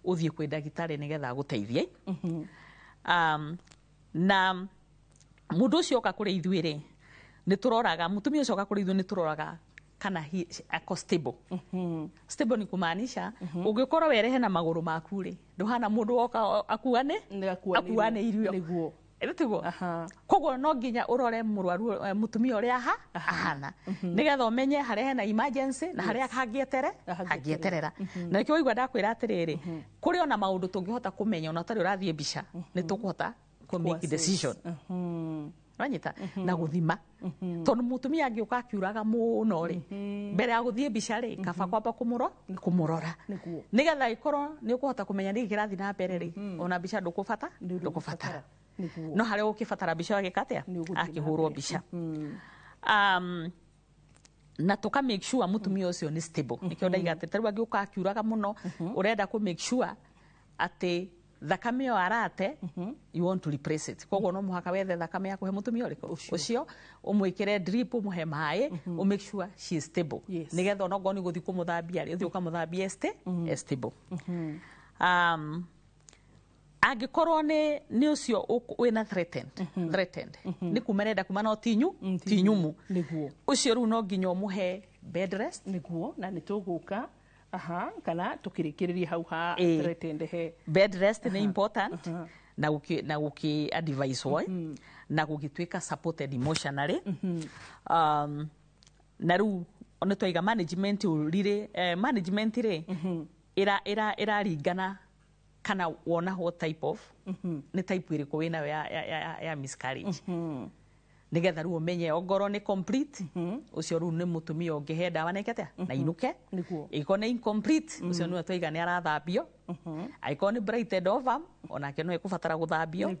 uthie kwi ndagitari nigetha guteithie. Na mundu ucio ka kuri ithuire ni turoraga mutumia ucio ka kuri ithu ni turoraga kana ako stable. Stable ni kumaanisha ungikorwo werehe na maguru maku ri nduhana mundu oka akuane irio niguo tiguo. Koguo no nginya urore murwaru mutumia uria ahana nigetha umenye haria hena emergency na haria hangieterera. Na nikio igwa ndakwira atiriri kuri ona maundu tungihota kumenya ona tari urathie mbica ni tukuhota ku make decision wanyita na guthima. Tondu mutumia angiuka akiuraga muno ri mbere ya guthie mbica ri kaba kwamba kumurora nigetha ikorwo ni ukuhota kumenya ni kirathi na mbere ri ona mbica ndukubatara no haria ukibatara mbica agikatia akihurwo mbica. Na tuka make sure mutumia ucio ni stable. Nikio ndaiga ati taru agiuka akiuraga muno urenda ku make sure ati thakame yo arate you want to replace it. Koguo no muhaka wethe thakame ya kuhe mutumia ucio umwikire drip umuhe mai make sure she is stable nigetha no ngoni guthi ku muthambia ri uthi ukamuthambia stable. Angikorwo ni ucio wina threatened ni kumerenda kuma no tinyumu niguo ucio ru no nginya muhe bed rest niguo na nituguka kana tukirikiriria hau ha threatened he bed rest ni important na guki advise woi na gugitwika supported emotionally na ru ona toiga management urire management ri ira ringana kana wona what type of ni type iriku wina ya miscarriage nigetha ru umenye ongoro ni complete ucio ru ni mutumia ungihe dawa nekete na inuke iko ni incomplete ucio ni twiga ni arathambio aiko ni brighted ovum ona ke no ikubatara guthambio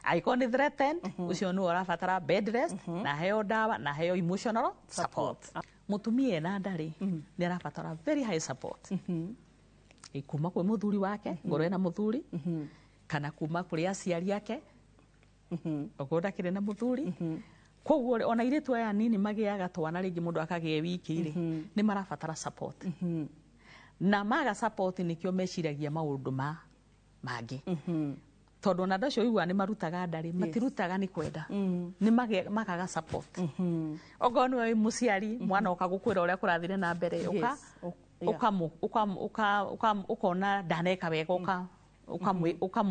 aiko ni threatened ucio ni arabatara bed rest na heo dawa na heo emotional support mutumia na ndari ni arabatara very high support ikuma kwa muthuri wake ngoro ena muthuri kana kuma kuri aciari yake ogoda kire na muthuri koguo ona iritu aya nini magiaga twana ringi mundu akagie wiki ri ni marabatara support na maga support nikio meciragia maundu mangi tondu na ndacio igwa ni marutaga ndari matirutaga ni kwenda ni makaga support ogono we muciari mwana okagukwira uria kurathire na mbere ukona ndaneka wega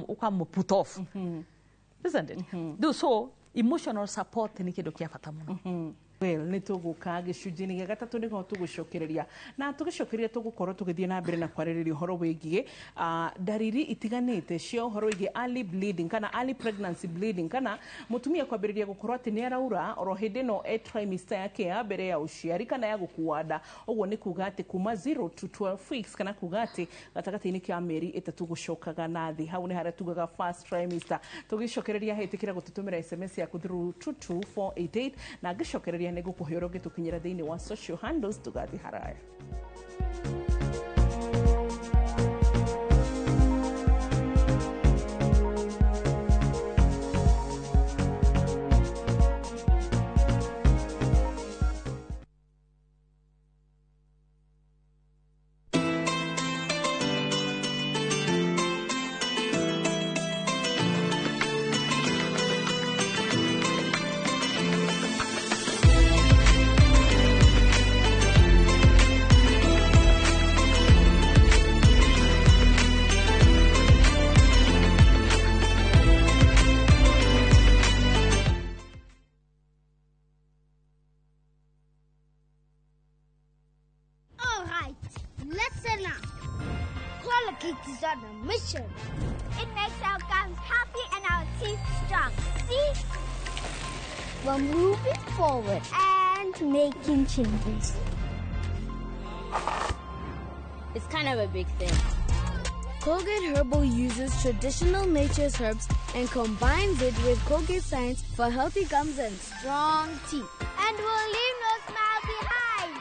ukamu put off isn't it so emotional support ni kindu kia bata muno well ni tuguka gicunjini gya gatatu nigo tugucokereria na tugicokereria tugukorwo tugithie na mbere na kwaririria uhoro wigie dariri itiganite cio uhoro wigie early bleeding kana early pregnancy bleeding kana mutumia kwambiriria gukorwo ati ni araura oro hindi no trimester yake ya mbere ya uciari kana ya gukuanda ogwo ni kuga ati kuma 0 to 12 weeks kana kuga ati gatagati-ini kia meri itatu gucokaga na thi hau ni haria tugaga first trimester tugicokereria hitikira gututumira SMS yaku through 22488 na gicokereria nego kuhero gitukinyira thiini wa social handles tugathi haraya Is on a mission. It makes our gums happy and our teeth strong. See? We're moving forward and making changes. It's kind of a big thing. Colgate Herbal uses traditional nature's herbs and combines it with Colgate Science for healthy gums and strong teeth. And we'll leave no smile behind.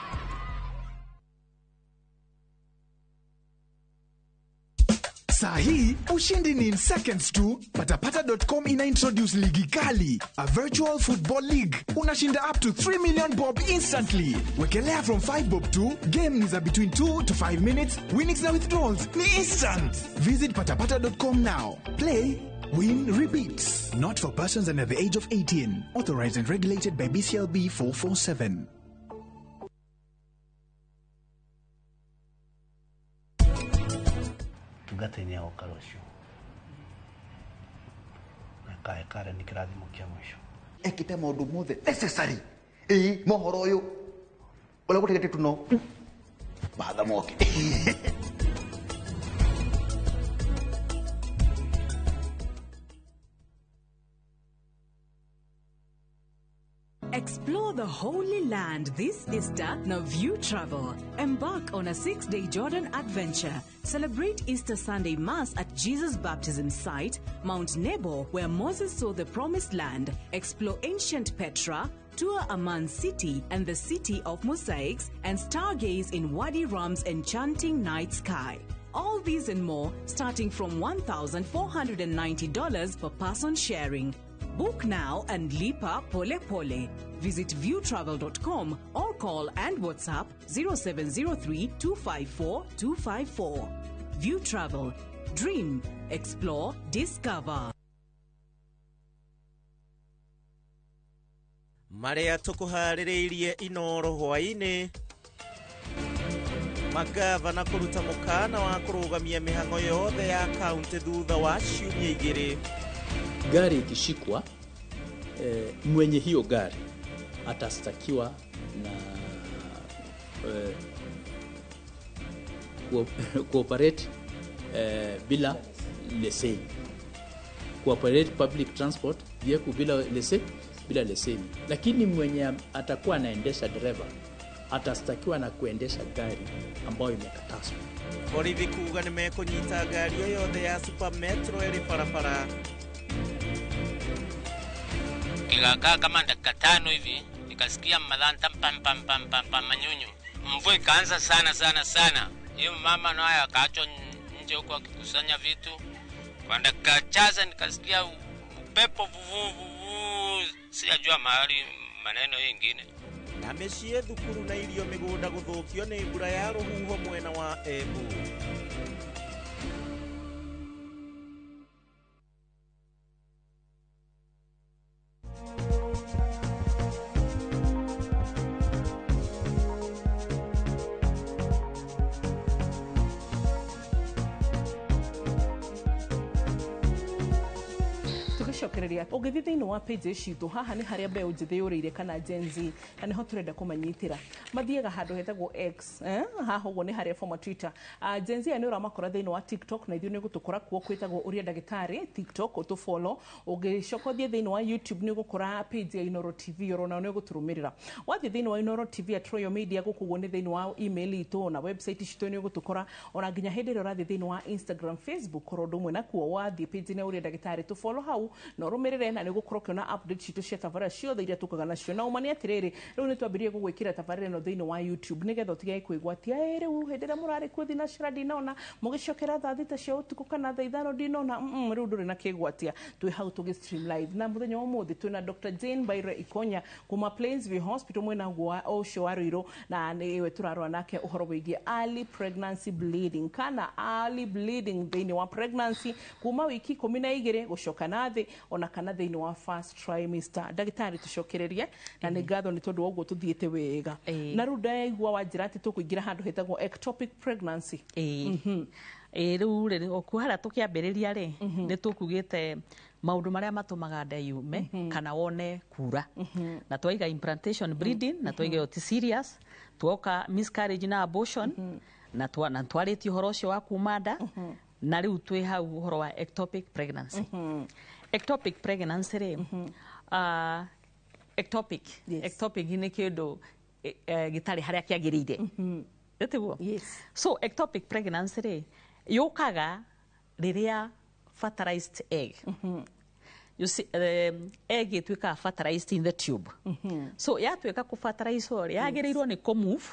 Sahi, ushindi ni in seconds tu. Patapata.com ina-introduce ligi kali, a virtual football league. Unashinda up to 3 million bob instantly. Wekelea from 5 bob tu, game ni za between 2 to 5 minutes, winnings na withdrawals ni instant. Visit patapata.com now. Play, win, repeat. Not for persons under the age of 18. Authorized and regulated by BCLB 447. Gatenya okarosho na kae kare ni kirathimo kia mwisho ekite maundu mothe necessary mohoro uyu ule gutegete tuno batha moke Explore the Holy Land this Easter na View Travel. Embark on a 6-day Jordan adventure. Celebrate Easter Sunday Mass at Jesus Baptism Site, Mount Nebo, where Moses saw the Promised Land. Explore ancient Petra, tour Amman City and the City of Mosaics, and stargaze in Wadi Ram's enchanting night sky. All these and more starting from $1,490 per person sharing. Book now and lipa pole pole. Visit viewtravel.com or call and WhatsApp 0703 254 254. View Travel. Dream, explore, discover. Maria tukuharĩrĩirie Inooro hwaĩ-inĩ. Magavana kũruta mũkana wa kũrũgamia mĩhang'o yothe ya kaunti thutha wa ciumia 2. Gari ikishikwa, mwenye hiyo gari atastakiwa na cooperate bila leseni. Cooperate public transport vehicle bila leseni. Lakini mwenye atakuwa anaendesha dereva atastakiwa na kuendesha gari ambayo imekatazwa. Borithi kuga nimekunyita gari yoyothe ya Super Metro eri barabara. Kikakaa kama dakika 5 hivi nikasikia madhanta pam manyunyu. Mvua ikaanza sana. Hiyo mama naye akaachwa nje huko akikusanya vitu. Kwa dakika chache nikasikia upepo vuvu. Sijajua mahali maneno yengine. Na meshie thukuru na irio migunda guthukio ni mbura ya ruhuho mwena wa Embu. Shokereria ugithi thiini wa page citu haha ni haria mbeũ njĩthĩ yũrĩire kana Gen Z na niho turenda kũmanyitĩra mathiega handu hetagwo X haha ũguo ni haria former Twitter Gen Z ni ũramakora thiini wa TikTok na ithuĩ ni gũtũkora kuo kwĩtagwo ũrĩa ndagĩtarĩ TikTok ũtũfollow ũgĩcoka thiĩ thiini wa YouTube ni ũgũkora page ya Inooro TV ũrona ni ũgũtũrũmĩrĩra wathiĩ thiini wa Inooro TV at Royal Media gũkũ ni thiini wa email itũ na website citũ ni ũgũtũkora ona nginya hĩndĩ ĩrĩa ũrathiĩ thiini wa Instagram Facebook ũndũ ũmwe na kuo wathiĩ page ni ũrĩa ndagĩtarĩ tũfollow hau no rumirire na niguo korokyo na update citu cia tabarĩra ciothe iria tukaga nacio na umani atiriri riu ni twambirie gugwikira tabarĩra no thiini wa YouTube nigetha utige kwigwatia riu hindira murari kuthi na cira ndinona mugicokera thaa thita cia utuku kana thaa 5 ndinona riu nduri na kigwatia twi hau tugi stream live na muthenya wa muthi twina Dr. Jane Mbaire Ikonya kuma Plainsview Hospital mwena gwa Osho Waruiro na niwe turarwa nake uhoro wigie early pregnancy bleeding kana early bleeding thiini wa pregnancy kuma wiki 12 gucoka na thi ona kana thiini wa first trimester ndagitari tucokererie na ni ngatho ni tondu woguo tuthiete wega na riu ndaigua wanjira ati tukuingira handu hetagwo ectopic pregnancy riu ri okuhara tukiambiriria ri ni tukugite maundu maria matumaga nda yume kana wone kura na twaiga implantation breeding na twaiga oti serious tuoka miscarriage na abortion na twarĩtie ũhoro ũcio wa kuma nda na rĩu twĩ hau ũhoro wa ectopic pregnancy. Ectopic pregnancy rĩ ectopic nĩ kĩndũ gĩtarĩ harĩa kĩagĩrĩire ĩtiguo so ectopic pregnancy rĩ yũkaga rĩrĩa fertilized egg you see egg ĩtuĩkaga fertilized in the tube so yatuĩka kũ-fertilize yagĩrĩirwo nĩ kũ-move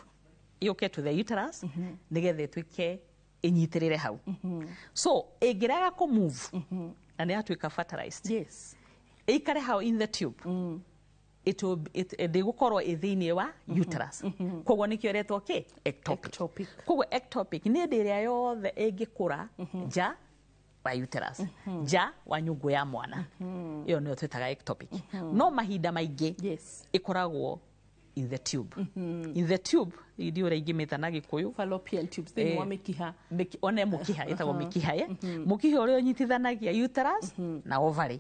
yũke to the uterus nĩgetha ĩtuĩke ĩnyitĩrĩre hau so ĩngĩrega kũ-move na nĩ yatuĩka fertilized ĩikare hau in the tube ndĩgũkorwo ĩ thĩinĩ wa uterus koguo nĩkĩo ĩretwo ectopic koguo ectopic nĩ hĩndĩ ĩrĩa yothe ĩngĩkũra nja wa uterus nja wa nyũngũ ya mwana ĩyo nĩyo twĩtaga ectopic no mahinda maingĩ ĩkoragwo in the tube in the tube ndio ũrĩa ingĩmĩta na Gĩkũyũ fallopian tubes thĩinĩ wa mĩkiha one mũkiha ĩtagwo mĩkiha mũkiha ũrĩa ũnyitithanagia uterus na ovary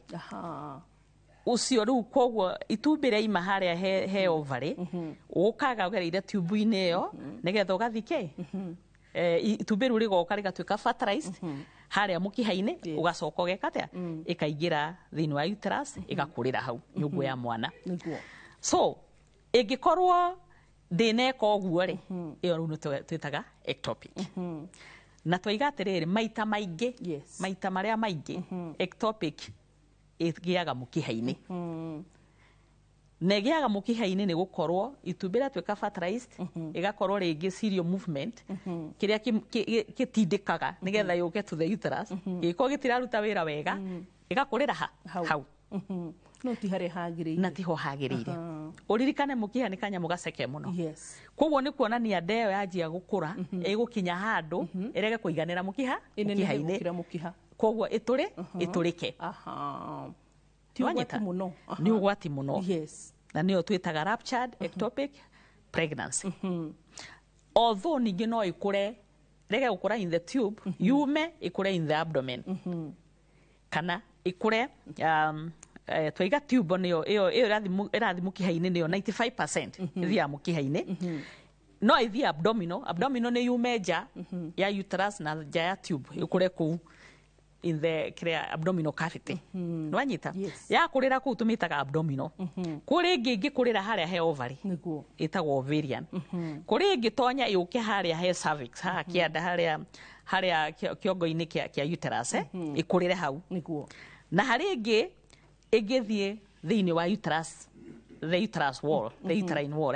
ucio rĩu koguo itumbĩ rĩaima harĩa he ovary ũkaga ũgereire tube-inĩ ĩyo nĩgetha ũgathike itumbĩ rĩu rĩgoka rĩgatuĩka fertilized harĩa mũkiha-inĩ ũgacoka ũgeka atĩa ĩkaingĩra thĩinĩ wa uterus ĩgakũrĩra hau nyũngũ ya mwana so ĩngĩkorwo ndĩneka ũguo rĩ ĩyo rĩu nĩ twĩtaga ectopic na twaiga atĩrĩrĩ maita marĩa maingĩ ectopic ĩgĩaga mũkiha-inĩ na ĩgĩaga mũkiha-inĩ nĩ gũkorwo itumbĩ rĩatuĩka fertilized ĩgakorwo rĩngĩ serial movement kĩrĩa gĩtindĩkaga nĩgetha yũke to the uterus gĩkorwo gĩtiraruta wĩra wega ĩgakũrĩra hau no ti hare hagirire na tiho hagirire uririkane mukiha ni kanya mugaceke muno yes koguo ni kuonania ndeo yajia gukura igukinya handu irege kuiganira mukiha koguo iturike ti ugwati muno ni ugwati muno yes na niyo twitaga ruptured ectopic pregnancy although ningi no ikure rege gukura in the tube yume ikure in the abdomen kana ikure twiga tube niyo iyo irathi mukiha-ini niyo 95% ithia mukiha-ini no ithia abdominal ni yume nja ya uterus na nja ya tube ikure kuu in the abdominal cavity nwanyita ya kurira kuu tumitaga abdominal kuri ingi kurira haria he ovary niguo itagwo ovarian kuri ingi tonya yuke haria he cervix ha kianda haria kiongo-ini kia uterus ikurire hau niguo na hari ingi igithie thiini wa uterus the uterus wall the uterine wall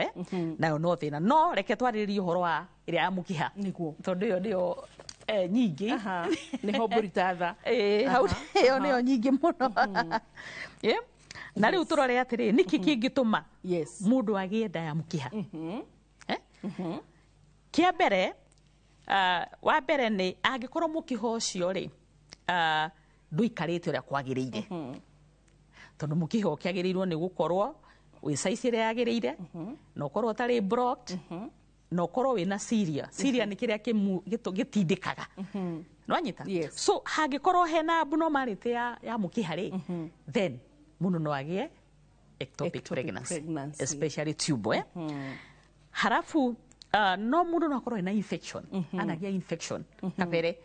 nayo no thina no reke twariririe uhoro wa iria ya mukiha niguo tondu iyo ndio nyingi niho mburitatha hau iyo niyo nyingi muno na riu turore atiri niki kingituma mundu agie nda ya mukiha kia mbere wa mbere ni angikorwo mukiha ucio ri nduikarite uria kwagiriire tondu mukiha ukiagirirwo ni gukorwo wi size ire yagiriire na ukorwo tari blocked no korwo wina ciria ni kiria gitindikaga nwanyita so hangikorwo hena abnormality ya mukiha ri then mundu no agie ectopic pregnancy especially tube harafu no mundu no akorwo ina infection anagia infection kabere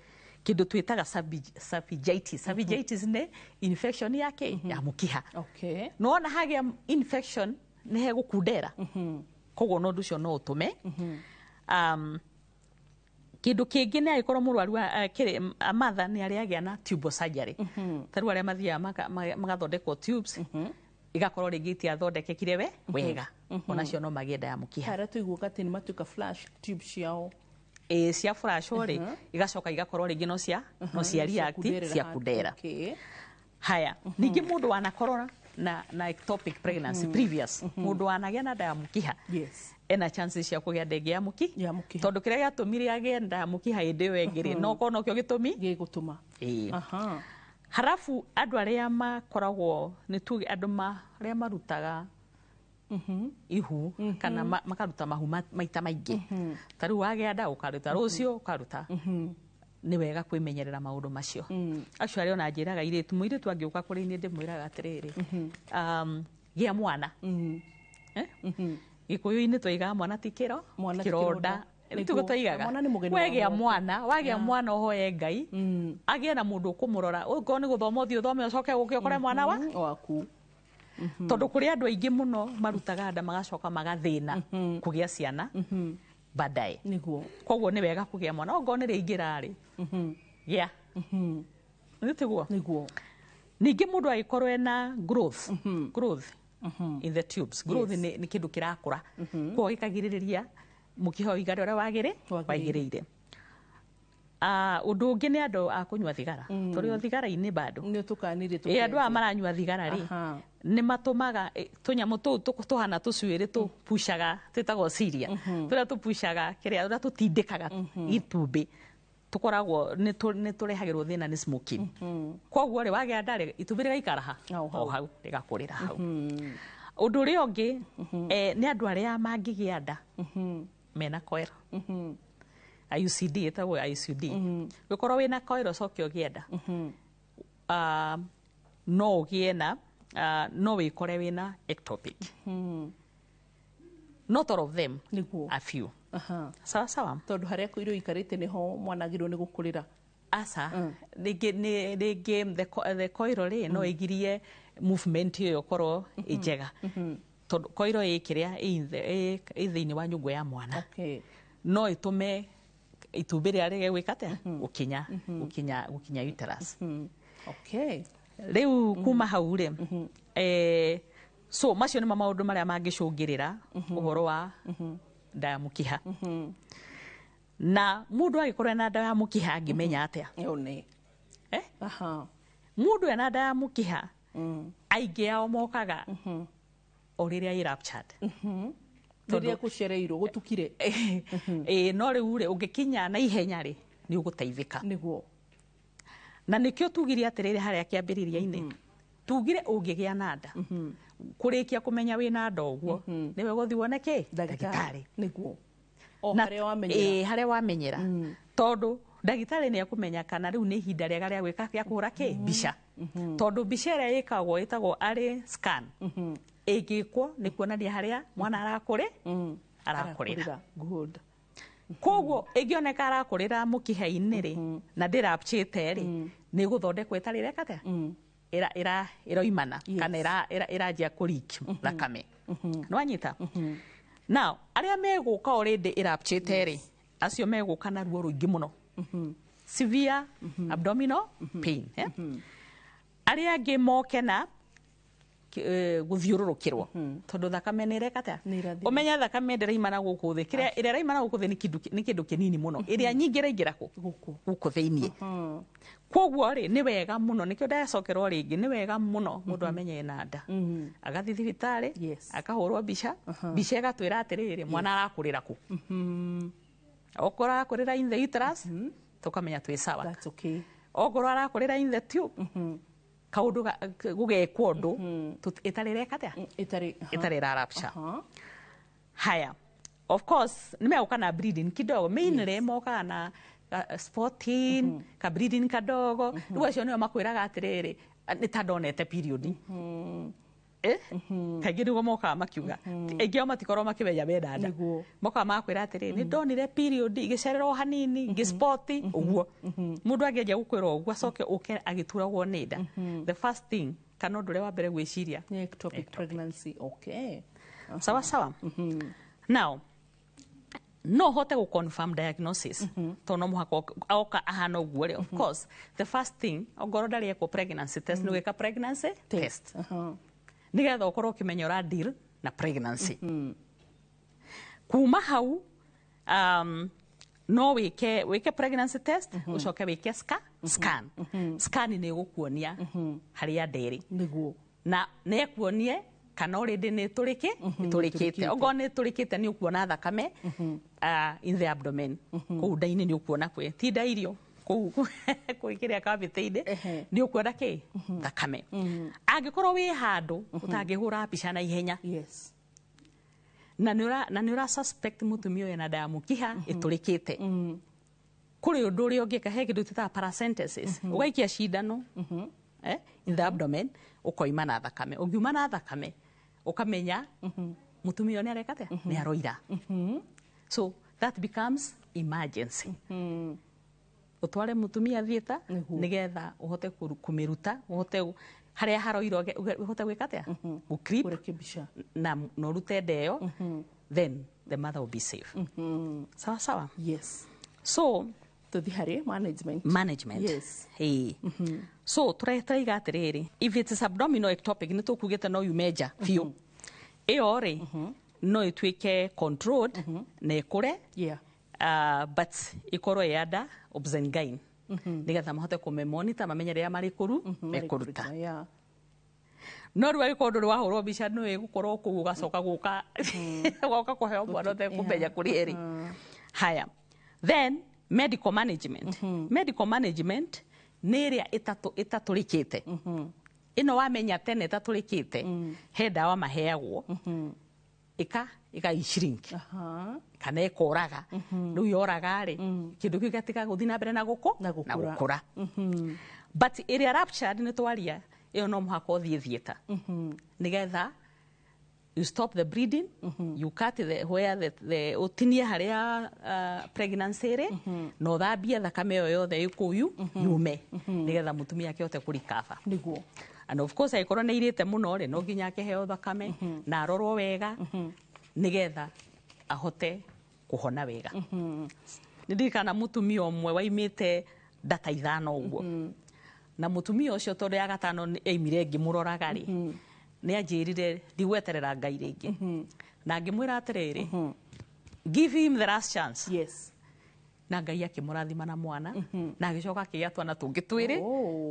kindu twitaga cervicitis ni infection yake ya mukiha no ona hagia infection ni he gukundera koguo no nducio no utume kindu kingi ni agikorwo murwaru amatha ni ariagia na tube surgery taru aria mathia magathondekwo tubes igakorwo ringi itiathondekekire wega onacio no magie nda ya mukiha hara tuiguka ati ni matuika flash tube ciao cia flash ori igacoka igakorwo ringi no cia react cia kundera haya ningi mundu wanakorwo na ectopic pregnancy previous mundu wanagia na nda ya mukiha ena chances cia kugia ndege ya muki tondu kiria giatumire agie nda ya mukiha hindi yo engiri no kono kyo gitumi gigutuma harafu andu aria makoragwo ni tuge andu aria marutaga ihu kana makaruta mahu maita maingi taru wagia nda ukaruta rucio ukaruta ni wega kwimenyerera maundu macio acio ari ona njiraga iritu muiritu angiuka kuri ni ndimwiraga atiriri gia mwana gikuyu-ini twigaga mwana tikiro kironda nitugo twigaga wegia mwana wagia mwana ohoye Ngai agie na mundu ukumurora uko ni guthoma uthio thome ucoke guke ukore mwana waku tondu kuri andu aingi muno marutaga nda magacoka magathina kugia ciana baadaye niguo koguo ni wega kugia mwana ongo ni ringira ri gia niguo ningi mundu agikorwo ena growth in the tubes growth ni kindu kirakura kwa gikagiriria mukiha igare ora wagirire undu ungi ni andu akunywa thigara turi o thigara-ini bado ni tukanire andu amaranywa thigara ri ni matumaga tunyamu tu tuhana tucuiri tu pushaga twitagwo ciria turia tupushaga kiria turia tutindikaga itumbi tukoragwo ni turehagirwo thina ni smoking koguo ri wagia ndari itumbi rigaikara hau rigakurira hau undu uri ungi ni andu aria mangigia nda mena coil IUCD etagwo IUCD gukorwo wina coil ucoke ugie nda no ugie na no wikore wina ectopic not all of them a few sawa tondu haria kuirio ikarite niho mwanagirwo ni gukurira asa rigi the coil ri no igirie movement yo korwo ijega tondu coil ikiria thiini wa nyungu ya mwana no itume itumbi ria rige gwikate gukinya uterus riu kuma hau ri so macio ni maundu maria mangicungirira uhoro wa nda ya mukiha na mundu agikorwo na nda ya mukiha angimenya atia yone mundu ena nda ya mukiha aingĩ ao mokaga o rĩrĩa ĩ raptured. Rĩrĩa gũcereirwo gũtukire. No rĩu rĩ ũngĩkinya na ihenya rĩ nĩ ũgũteithĩka. Nĩguo. Na nĩkĩo tugire atĩrĩrĩ harĩa kĩambĩrĩria-inĩ. Tugire ũngĩgĩa na nda. Kũrĩkia kũmenya wĩna nda ũguo nĩwe gũthiĩ wone kĩ? Ndagĩtarĩ. Nĩguo. Harĩa wamenyera. Tondũ ndagĩtarĩ nĩ ekũmenya kana rĩu nĩ ihinda rĩega rĩa gwĩka gĩa kũhũra kĩ? Mbica. Tondũ mbica ĩrĩa ĩtagwo arĩ scan. Ĩngĩkwo nĩ kuonania harĩa mwana arakũrĩra. Good. Koguo ĩngĩoneka arakũrĩra mũkiha-inĩ rĩ na ndĩrapchĩte rĩ nĩ gũthondekwo ĩtarĩ rekate ĩroimana kana ĩranjia kũrik thakame. Nĩwanyita? Now arĩa megũka already ĩrapchĩte rĩ acio megũka na ruo rũingĩ mũno. Severe abdominal pain. Arĩa angĩ moke na guthiũrũrũkĩrwo tondũ thakame nĩ rekata. Ũmenya thakame ndĩraimana gũkũ thĩ. Kĩrĩa ĩrĩa ĩraimana gũkũ thĩ nĩ kĩndũ kĩnini mũno. Ĩrĩa nyingĩ ĩraingĩra gũkũ thĩiniĩ. Koguo rĩ nĩ wega mũno nĩkĩo ndacokerwo rĩngĩ nĩ wega mũno mũndũ amenye ena nda. Agathiĩ thibitarĩ akahũrwo mbica. Mbica ĩgatwĩra atĩrĩrĩ mwana arakũrĩra kũ. Okorwo arakũrĩra in the uterus tũkamenya twĩ sawa. That's okay. Okorwo arakũrĩra in the tube kaundu gugekwo ũndũ ĩtarĩ rekata ĩtarĩ rapture. Haya, of course nimeoka na bleeding kidogo mainly moka na spotting ka bleeding kadogo rĩu acio nĩo makwĩraga atĩrĩrĩ nĩ ta ndonete period. Kaingĩ nĩguo mokaga makiuga aingĩ ao matikorwo makĩmenya mena nda mokaga makwĩra atĩrĩrĩ nĩ ndonire period igĩcererwo hanini ngĩspoti ũguo. Mũndũ angĩanjia gũkwĩra ũguo acoke ũke agĩturagwo nĩ nda. The first thing kana ũndũ ũrĩa wa mbere gwĩciria ectopic pregnancy. Okay. Sawa sawa. Now no hote gũ confirm diagnosis to no mũhaka oka ahana ũguo rĩ. Of course the first thing ongorwo ndarĩ ekwo pregnancy test nĩ gwĩka pregnancy test nigetha ũkorwo ũkĩmenya ũra deal na pregnancy. Kuma hau no wĩke pregnancy test ũcoke wĩke scan. Scan nĩ ĩgũkuonia harĩa nderĩ na nĩ ekuonie kana already nĩ tũrĩkĩte. Okorwo nĩ tũrĩkĩte nĩ ũkuona thakame in the abdomen. Kũu nda-inĩ nĩ ũkuona kwĩ ti nda irio kũu kĩrĩa kavĩtĩ-inĩ nĩ ũkuona kĩ? Thakame. Angĩkorwo wĩ handũ ũtangĩhũra mbica na ihenya na nĩ ũra suspect mũtumia ũyũ na nda ya mũkiha ĩtũrĩkĩte kũrĩ ũndũ ũrĩa ũngĩka he kĩndũ twĩtaga paracentesis ũgaikia cindano in the abdomen ũkoima na thakame. Ũngiuma na thakame ũkamenya mũtumia ũyũ nĩ arekate nĩ aroira. So that becomes emergency. Utware mutumia thieta nigetha uhote kumiruta uhote haria haroiro uhote gwika atia ukrip na no rute ndeyo then the mother will be safe. Sawa sawa. Yes. So tuthi hari management. Yes. Hey. So turaiga atiriri if it is abdominal ectopic ni tukugite no yumeja fiu iyo ri no itwike controlled na ikure but ikorwo yada obzengain nigetha mahote kumemonitor mamenye rĩrĩa marĩ kũru mekuruta. No rĩu agĩkorwo ndũrĩ wahũrwo mbica nĩ gũkorwo kũu ũgacoka gũka kũheo mwana ũtekũmenya kũrĩ ĩrĩ. Haya, then medical management. Medical management nĩ ĩrĩa ĩtatũrĩkĩte. Ĩno wamenya tene ĩtatũrĩkĩte he ndawa maheagwo ika-shrink kana ĩkoraga rĩu yoraga rĩ kĩndũ kĩu gĩgatiga gũthiĩ na mbere na gũkũra. But ĩrĩa raptured nĩ twaria ĩyo no mũhaka ũthiĩ theatre nigetha you stop the bleeding, you cut where the ũtinie harĩa pregnancy ĩrĩ na ũthambie thakame ĩyo yothe ĩkũu yume nigetha mũtumia akĩhote kũrikaba. And of course aikorwo nĩ irĩte mũno rĩ no nginya akĩheo thakame na arorwo wega nigetha ahote kuhona wega. Ndirikana mũtumia ũmwe waimĩte ndata ithano ũguo na mũtumia ũcio tondũ ya gatano aimire ngĩmũroraga rĩ nĩ anjĩrire ndigweterera Ngai rĩngĩ na ngĩmwĩra atĩrĩrĩ give him the last chance. Yes. na Ngai akimurathima na mwana na agicoka akiatwa na tungi twiri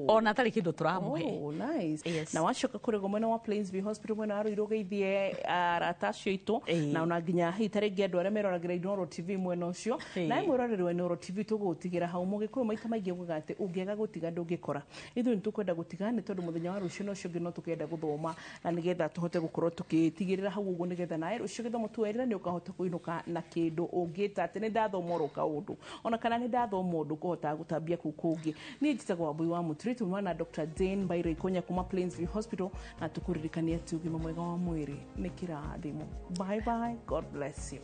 ona tari kindu turamuhe. Nice. Na wacoka kurego mwena wa Plainsview Hospital mwena wa Ruiru geithie aratacio itu na ona nginya hitare ngiandu aria meroragira Inoro TV mwena ucio na mwiroreri wa Inoro TV tugutigira hau mugikuyu maita maingi ugaga ati ungiaga gutiga ndungikora ithu nitukwenda gutiga ni tondu muthenya wa rucio no cio ngi no tukenda guthoma na nigetha tuhote gukorwo tukitigirira hau uguo nigetha nae rucio githomo tuwerira ni ukahota kuinuka na kindu ungita ati ni ndathoma uruka undu ona kana ni ndathoma undu kuhota gutambia ku kungi ni njitagwo Wambui wa Muturi mwana Dr. Jane Mbaire Ikonya kuma Plainsview Hospital na tukuririkania ati ugima mwega wa mwiri ni kirathimo. Bye bye, God bless you.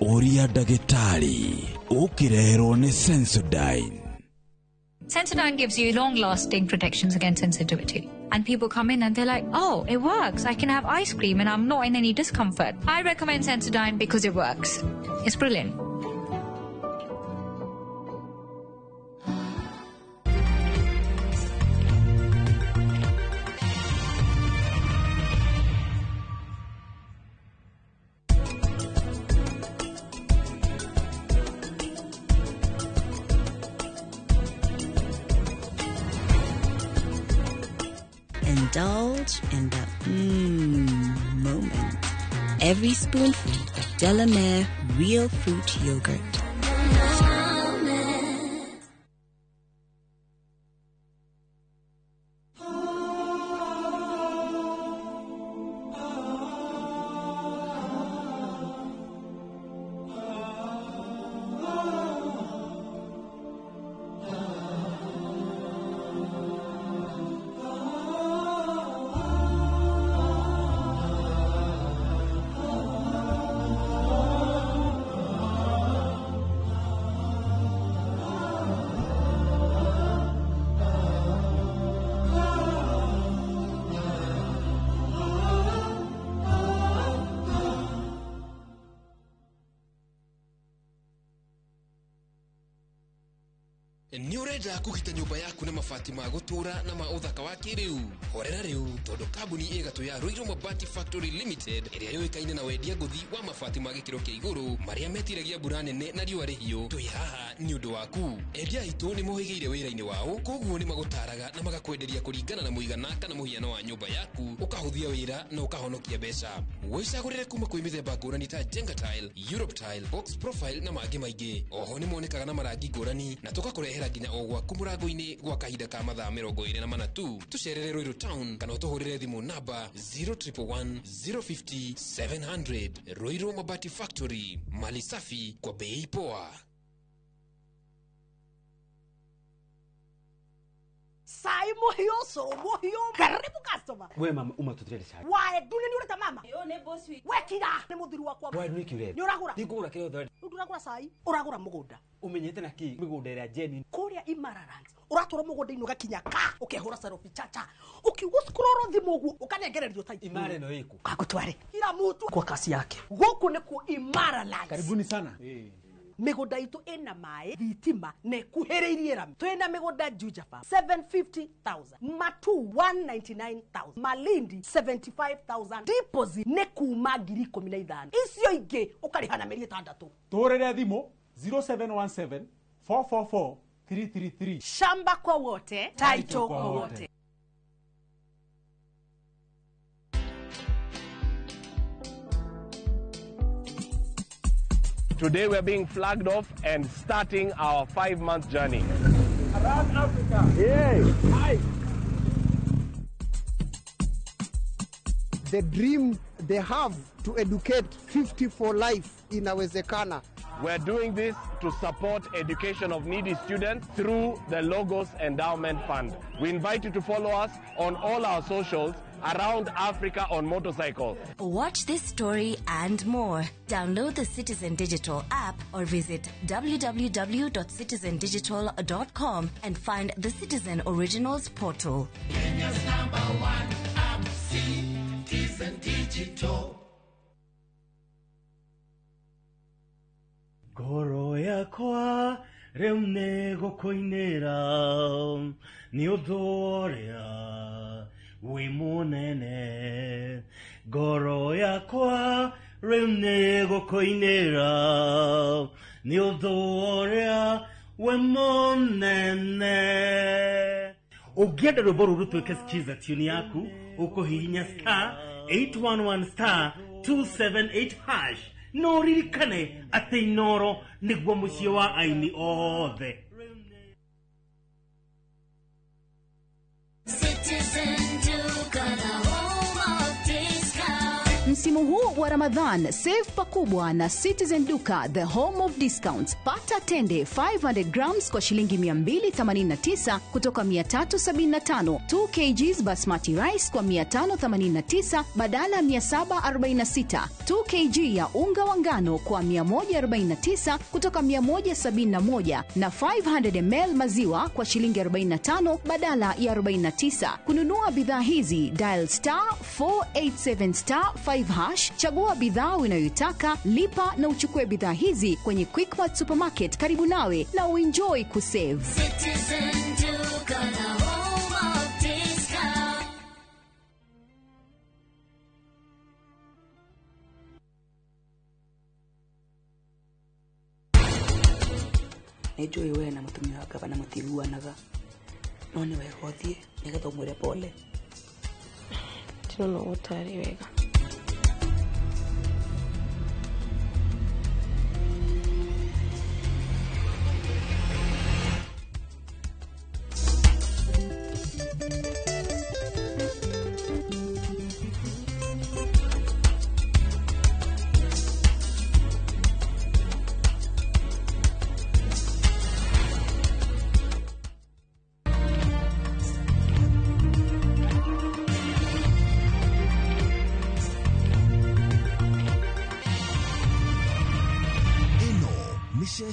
Oria Dagitari, ukirehero ni Sensodyne. Sensodyne gives you long-lasting protections against sensitivity. And people come in and they're like, oh, it works. I can have ice cream and I'm not in any discomfort. I recommend Sensodyne because it works. It's brilliant. Indulge in the moment. Every spoonful of Delamere real fruit yogurt. Ni urenda kugita nyumba yaku na mabati ma gutura na ma uthaka wa kiriu horera riu tondu kambuni igatu ya Ruiru Mabati Factory Limited iria yoikaine na wendia nguthi wa mabati ma gikiro kia iguru maria metiragia mbura nene na riua rihiu twi haha ni undu waku endia itu ni mohigeire wira-ini wao koguo ni magutaraga na magakwenderia kuringana na muigana kana muhiano wa nyumba yaku ukahuthia wira na ukahonokia mbeca wicagurire kuma kwi mithemba ngurani ta Jenga Tile, Europe Tile, Box Profile na mangi maingi oho ni monekaga na marangi ngurani na tugakurehera nginya o gwaku murango-ini gwa kahinda ka mathaa 24 tu tucerere Ruiru Town kana utuhurire thimu namba 0111 050 700. Ruiru Mabati Factory, mali safi kwa bei poa. Sai mohio karibu customer. We mama umatutire chai. Wae dunia ni ureta mama. Yo ne boss week. We kira ne muthiru wakwa. Wae ni kiure. Ni uragura. Ni kugura kio thori. Uragura sai. Uragura mugunda. Umenyete na ki migunda ira Jenny. Kuria Imararans. Uratura mugunda inu gakinya ka. Ukehura sarofi chacha. Ukiugo scroll thimu guo ukanegererio tai. Imare no iku. Kakutware. Kila mtu kwa kasi yake. Guku ni ku Imararans. Karibuni sana. Migunda itu ena mae thitima ne kuhereirie rami twena migunda Juja Farm 750,000 Matu 199,000 Malindi 75,000 deposit ne kuma 15,000 icio ingi ukariha na meri 6 turere thimo 0717 444 333 shamba kwa wote title kwa wote. Today we're being flagged off and starting our 5-month journey. Around Africa. Yay! Hi. the dream they have to educate 50 for life inawezekana. We're doing this to support education of needy students through the Logos Endowment Fund. We invite you to follow us on all our socials around Africa on motorcycles. Watch this story and more. Download the Citizen Digital app or visit www.citizendigital.com and find the Citizen Originals portal. Kenya's #1 app, Citizen Digital. Ngoro yakwa rĩu nĩ gũkũinĩra nĩ ũndũ ũrĩa wĩ mũnene. Ngoro yakwa rĩu nĩ gũkũinĩra nĩ ũndũ ũrĩa wĩ mũnene. Ũngĩenda rwĩmbo rũrũ rũtuĩke skiza tune yaku ũkũhihinya *811*278# no ririkane atĩ Inoro nĩguo mũciĩ wa aini othe. Msimu huu wa Ramadhan, save pakubwa na Citizen Duka, the home of discounts. Pata tende 500 grams kwa shilingi 289 kutoka 375, 2 kgs basmati rice kwa 589 badala 746, 2 kg ya unga wa ngano kwa 149 kutoka 171 na 500 ml maziwa kwa shilingi 45 badala ya 49. Kununua bidhaa hizi, dial *487*5#, chagua bidhaa unayotaka, lipa na uchukue bidhaa hizi kwenye Quickmart Supermarket karibu nawe na uenjoy kusave. Citizen Duka, the home of discount. Nĩnjũĩ we na mũtumia wa gavana mũtiguanaga, no nĩ wega ũthiĩ nĩgetha ũmwĩre pole. Ndĩrona gũtarĩ wega.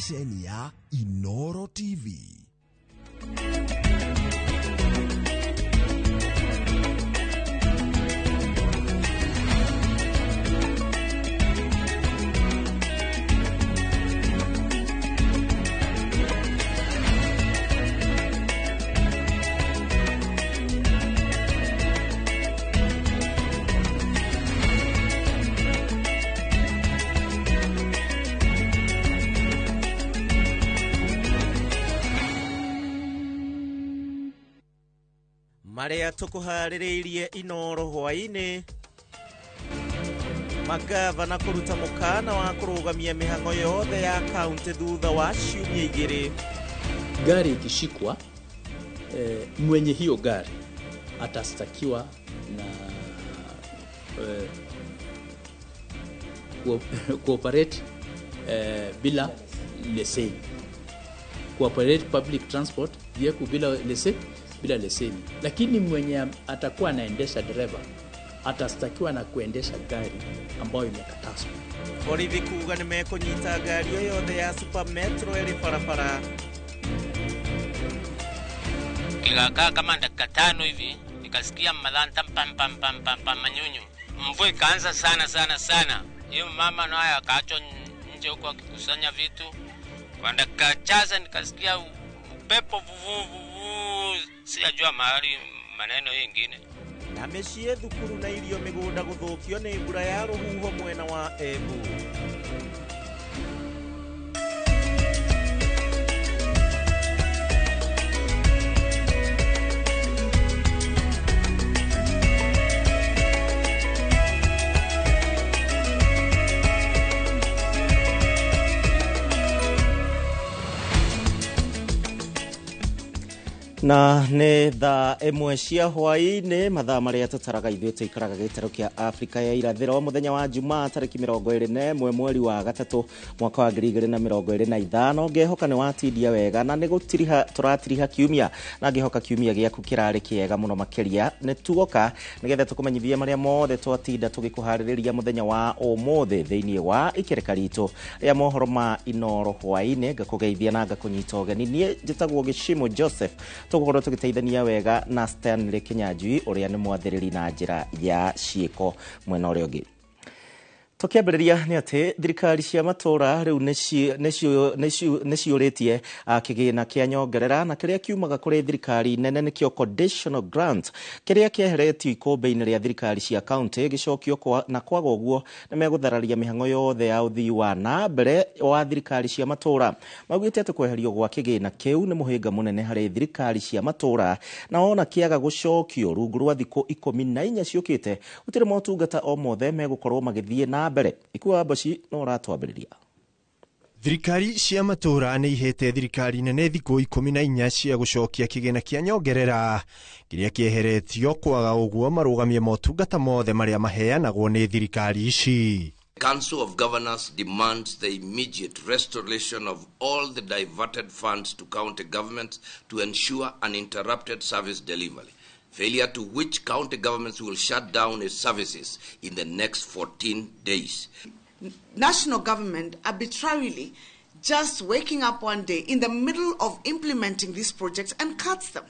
Sheni ya Inoro TV. Maria tukuharĩrĩirie Inoro hwainĩ. Magavana kũruta mũkana wa kũrũgamia mĩhang'o yothe ya kaunti thutha wa ciumia 2. Gari ikishikwa, mwenye hiyo gari atastakiwa na cooperate bila leseni. Cooperate public transport vehicle bila leseni. Lakini mwenye atakuwa anaendesha driver atastakiwa na kuendesha gari ambayo imekatazwa. Borithi kuga nimekunyita gari yoyothe ya Super Metro eri barabara. Kilakaa kama dakika 5 hivi nikasikia malanta pam manyunyu. Mvua ikaanza sana. Hiyo mama naye akaachwa nje huko akikusanya vitu. Kwa dakika chache nikasikia upepo vuvu. Sijajua mahali maneno yengine. Na meshie thukuru na irio migunda guthukio ni mbura ya ruhuho mwena wa Embu. Na nĩ thaa ĩmwe cia hwaĩ-inĩ mathaa marĩa tũtaraga ithuĩ tũikaraga gĩtarũ kĩa Afrika ya irathĩro mũthenya wa Jumaa tarĩki 21 mweri wa gatatũ mwaka wa 2025 ngehoka nĩ watindia wega na nĩ gũtiriha tũratiriha kiumia na ngehoka kiumia gĩaku kĩrarĩ kĩega mũno makĩria nĩ tuoka nĩgetha tũkũmenyithie marĩa mothe twatinda tũgĩkũharĩrĩria mũthenya wa ũmũthĩ thĩinĩ wa ikereka ritũ rĩa mohoro ma Inoro hwaĩ-inĩ ngakũgeithia na ngakũnyita ũgeni niĩ njĩtagwo Gĩshimo Joseph tũgũkorwo tũgĩteithania wega na Stanley Kinyanjui ũrĩa nĩ mwathĩrĩri na njĩra ya ciĩko mwena ũrĩa ũngĩ. Tũkĩambĩrĩria nĩ atĩ thirikari cia matũra rĩu nĩ ciũrĩtie kĩgĩna kĩa nyongerera na kĩrĩa kiumaga kũrĩ thirikari nene nĩkĩo conditional grant kĩrĩa kĩeheretio ikũmbĩ-inĩ rĩa thirikari cia county gĩcokio na kwaga ũguo nĩ megũthararia mĩhang'o yothe ya ũthii wa na mbere wa thirikari cia matũra. Maugĩte atĩ kweherio gwa kĩgĩna kĩu nĩ mũhĩnga mũnene harĩ thirikari cia matũra na ona kĩaga gũcokio rungu rwa thikũ 14 ciũkĩte gũtirĩ motungata o mothe megũkorwo magĩthiĩ na mbere. Ikuwa Bashi no ratwambĩrĩria. Thirikari cia matũra nĩ ihete thirikari nene thikũ 14 cia gũcokia kĩgĩna kĩa nyongerera kĩrĩa kĩeheretio kwaga ũguo marũgamie motungata mothe marĩa maheanagwo nĩ thirikari ici. Council of Governors demands the immediate restoration of all the diverted funds to county governments to ensure uninterrupted service delivery. Failure to which county governments will shut down its services in the next 14 days. National government arbitrarily just waking up one day in the middle of implementing these projects and cuts them.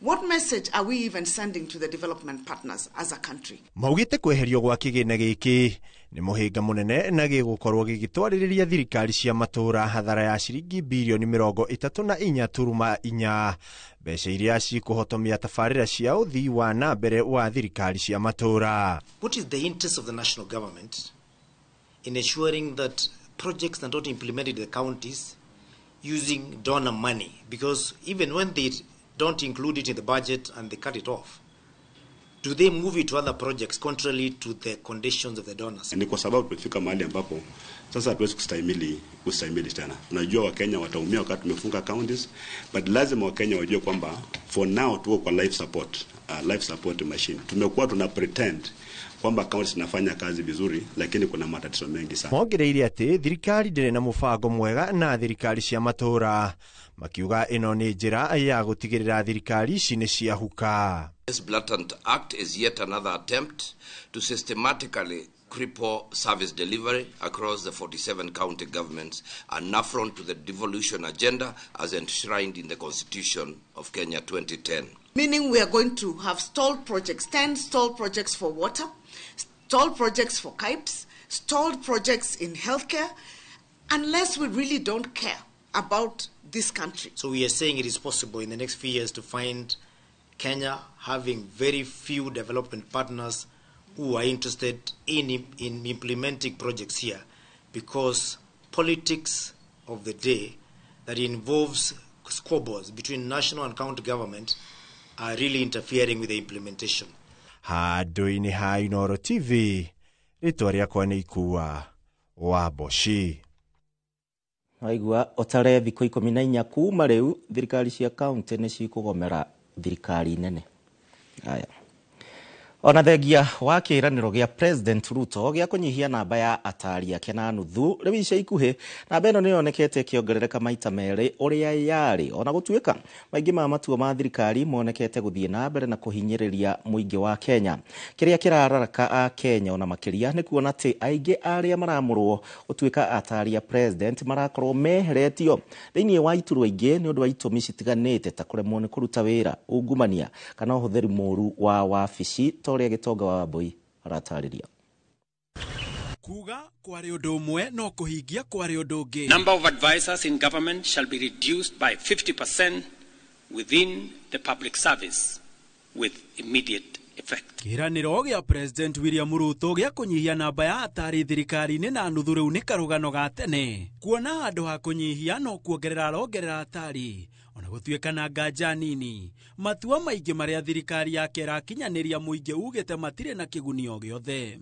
What message are we even sending to the development partners as a country? Maugĩte kweherio gwa kĩgĩna gĩkĩ nĩ mũhĩnga mũnene na gĩgũkorwo gĩgĩtwarĩrĩria thirikari cia matũra hathara ya ciringi birioni 34.4 mbeca iria cikũhotomia tabarĩra cia ũthii wa na mbere wa thirikari cia matũra. What is the interest of the national government in ensuring that projects are not implemented in the counties using donor money? Because even when they don't include it in the budget and they cut it off, do they move it to other projects contrary to the conditions of the donors? Ni kwa sababu tumefika mahali ambapo sasa hatuwezi kustahimili tena. Tunajua Wakenya wataumia wakati tumefunga counties, but lazima Wakenya wajue kwamba for now tuko kwa life support machine. Tumekuwa tuna pretend kwamba counties zinafanya kazi vizuri lakini kuna matatizo mengi sana. Mongereire ati thirikari ndĩrĩ na mũbango mwega na thirikari cia matũra makiuga ĩno nĩ njĩra ya gũtigĩrĩra thirikari ici nĩ ciahuka. This blatant act is yet another attempt to systematically cripple service delivery across the 47 county governments, an affront to the devolution agenda as enshrined in the Constitution of Kenya 2010. Meaning we are going to have stalled projects, 10 stalled projects for water, stalled projects for KIPES, stalled projects in healthcare, unless we really don't care about this country. So we are saying it is possible in the next few years to find Kenya having very few development partners who are interested in implementing projects here, because politics of the day that involves squabbles between national and county government are really interfering with the implementation. Handũ-inĩ ha Inoro TV, rĩtwa rĩakwa nĩ Ikuwa wa Boshi. Waigua otare thikũ 14 kuuma rĩu thirikari cia county nĩ cikũgomera thirikari nene. Haya. Ona thengia wa kĩĩranĩro gĩa President Ruto gĩa kũnyihia namba ya atari ake na nuthu rĩu ica ikuhĩ namba ĩno nĩ yonekete ĩkĩongerereka maita merĩ ũrĩa yarĩ ona gũtuĩka maingĩ ma matua ma thirikari monekete gũthiĩ na mbere na kũhinyĩrĩria mũingĩ wa Kenya. Kĩrĩa kĩrararaka a Kenya ona makĩria nĩ kuona atĩ aingĩ arĩa maramũrwo gũtuĩka atari a president marakorwo meheretio thĩinĩ wa iturwa ingĩ nĩ ũndũ wa itũmi citiganĩte ta kũremwo nĩ kũruta wĩra, ungumania kana ũhũthĩri mũũru wa wabici ũrĩa Gĩtonga wa Wambui aratarĩria. Kuga kwari ũndũ ũmwe no kũhingia kwari ũndũ ũngĩ. Number of advisors in government shall be reduced by 50% within the public service with immediate effect. Kĩĩranĩro gĩa President William Ruto gĩa kũnyihia namba ya atari thirikari-inĩ na nuthu rĩu nĩ karũgano ga tene. Kuona handũ ha kũnyihia no kuongerera atari. Ona gũtuĩka na nganja nini, matua maingĩ marĩa thirikari yake ĩrakinyanĩria mũingĩ ugĩte matirĩ na kĩguni o gĩothe.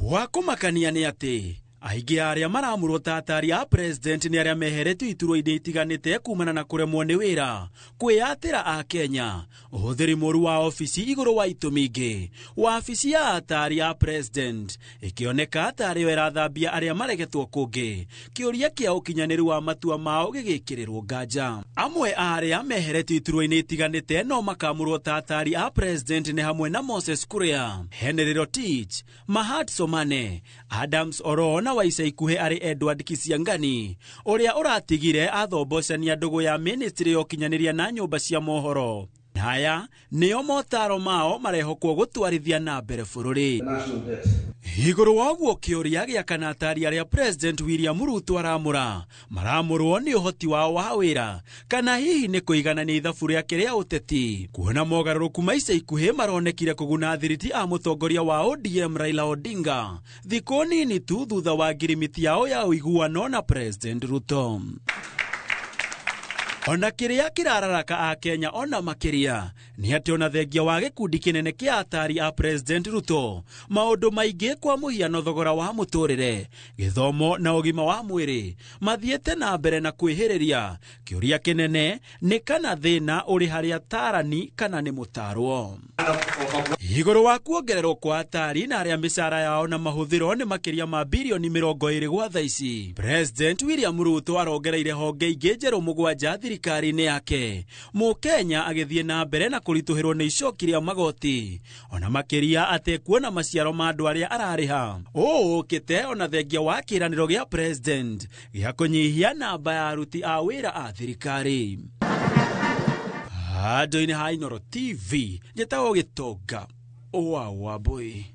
Wa kũmakania nĩ atĩ Aingĩ arĩa maramurwo ta atari a president nĩ arĩa meheretio iturwa-inĩ itiganĩte kumana na kũremwo nĩ wĩra, kwĩyatĩra a Kenya, ũhũthĩri mũru wa ofici igũrũ wa itũmi ingĩ. Wabici ya atari a president ĩkĩoneka tarĩ yo ĩrathambia arĩa maregetwo kũngĩ, kĩũria kĩa ũkinyanĩru wa matua mao gĩgĩkĩrĩrwo nganja. Amwe arĩa meheretio iturwa-inĩ itiganĩte no makamurwo ta atari a president nĩ hamwe na Moses Kuria, Henry Rotich, Mahat Somane, Adams Oro na wa ica ikuhĩ arĩ Edward Kisiangani, ũrĩa ũratigire athombocania ndũgũ ya ministry ya ũkinyanĩria na nyũmba cia mohoro. Haya nĩo motaro mao marehokwo gũtwarithia na mbere bũrũri. Igũrũ wa ũguo kĩũria gĩa kana atari arĩa President William Ruto aramũra maramũrwo nĩ ũhoti wao wa wĩra, kana hihi nĩ kũiganania ithabu rĩake rĩa ũteti, kuona mogarũrũku ma ica ikuhĩ maronekire kũguna thiriti a mũtongoria wa ODM Raila Odinga thikũ nini tu thutha wa ngirimiti yao ya ũiguano na President Ruto. Ona kĩrĩa kĩrararaka a Kenya ona makĩria nĩ atĩ ona thengia wa gĩkundi kĩnene kĩa atari a President Ruto, maũndũ maingĩ kwa mũhiano thogora wa mũtũrĩre, gĩthomo na ũgima wa mwĩrĩ mathiĩte na mbere na kwĩhĩrĩria. Kĩũria kĩnene nĩ kana thĩna ũrĩ harĩ atarani kana nĩ mũtarwo. Igũrũ wa kuongererwo kwa atari na arĩa mĩcara yao na mahũthĩro nĩ makĩria ma bilioni 20 gwa thaa ici, President William Ruto arongereire honge ingĩ njerũ 7 thirikari-inĩ yake, Mũkenya agĩthiĩ na mbere na kũritũhĩrwo nĩ icoki rĩa magoti, ona makĩria atekuona maciaro ma andũ arĩa ararĩha. Ũũ ũkĩte ona thengia wa kĩĩranĩro gĩa President gĩa kũnyihia namba ya aruti a wĩra a thirikari. Handũ-inĩ ha Inooro TV, njĩtagwo Gĩtonga wa Mbũi.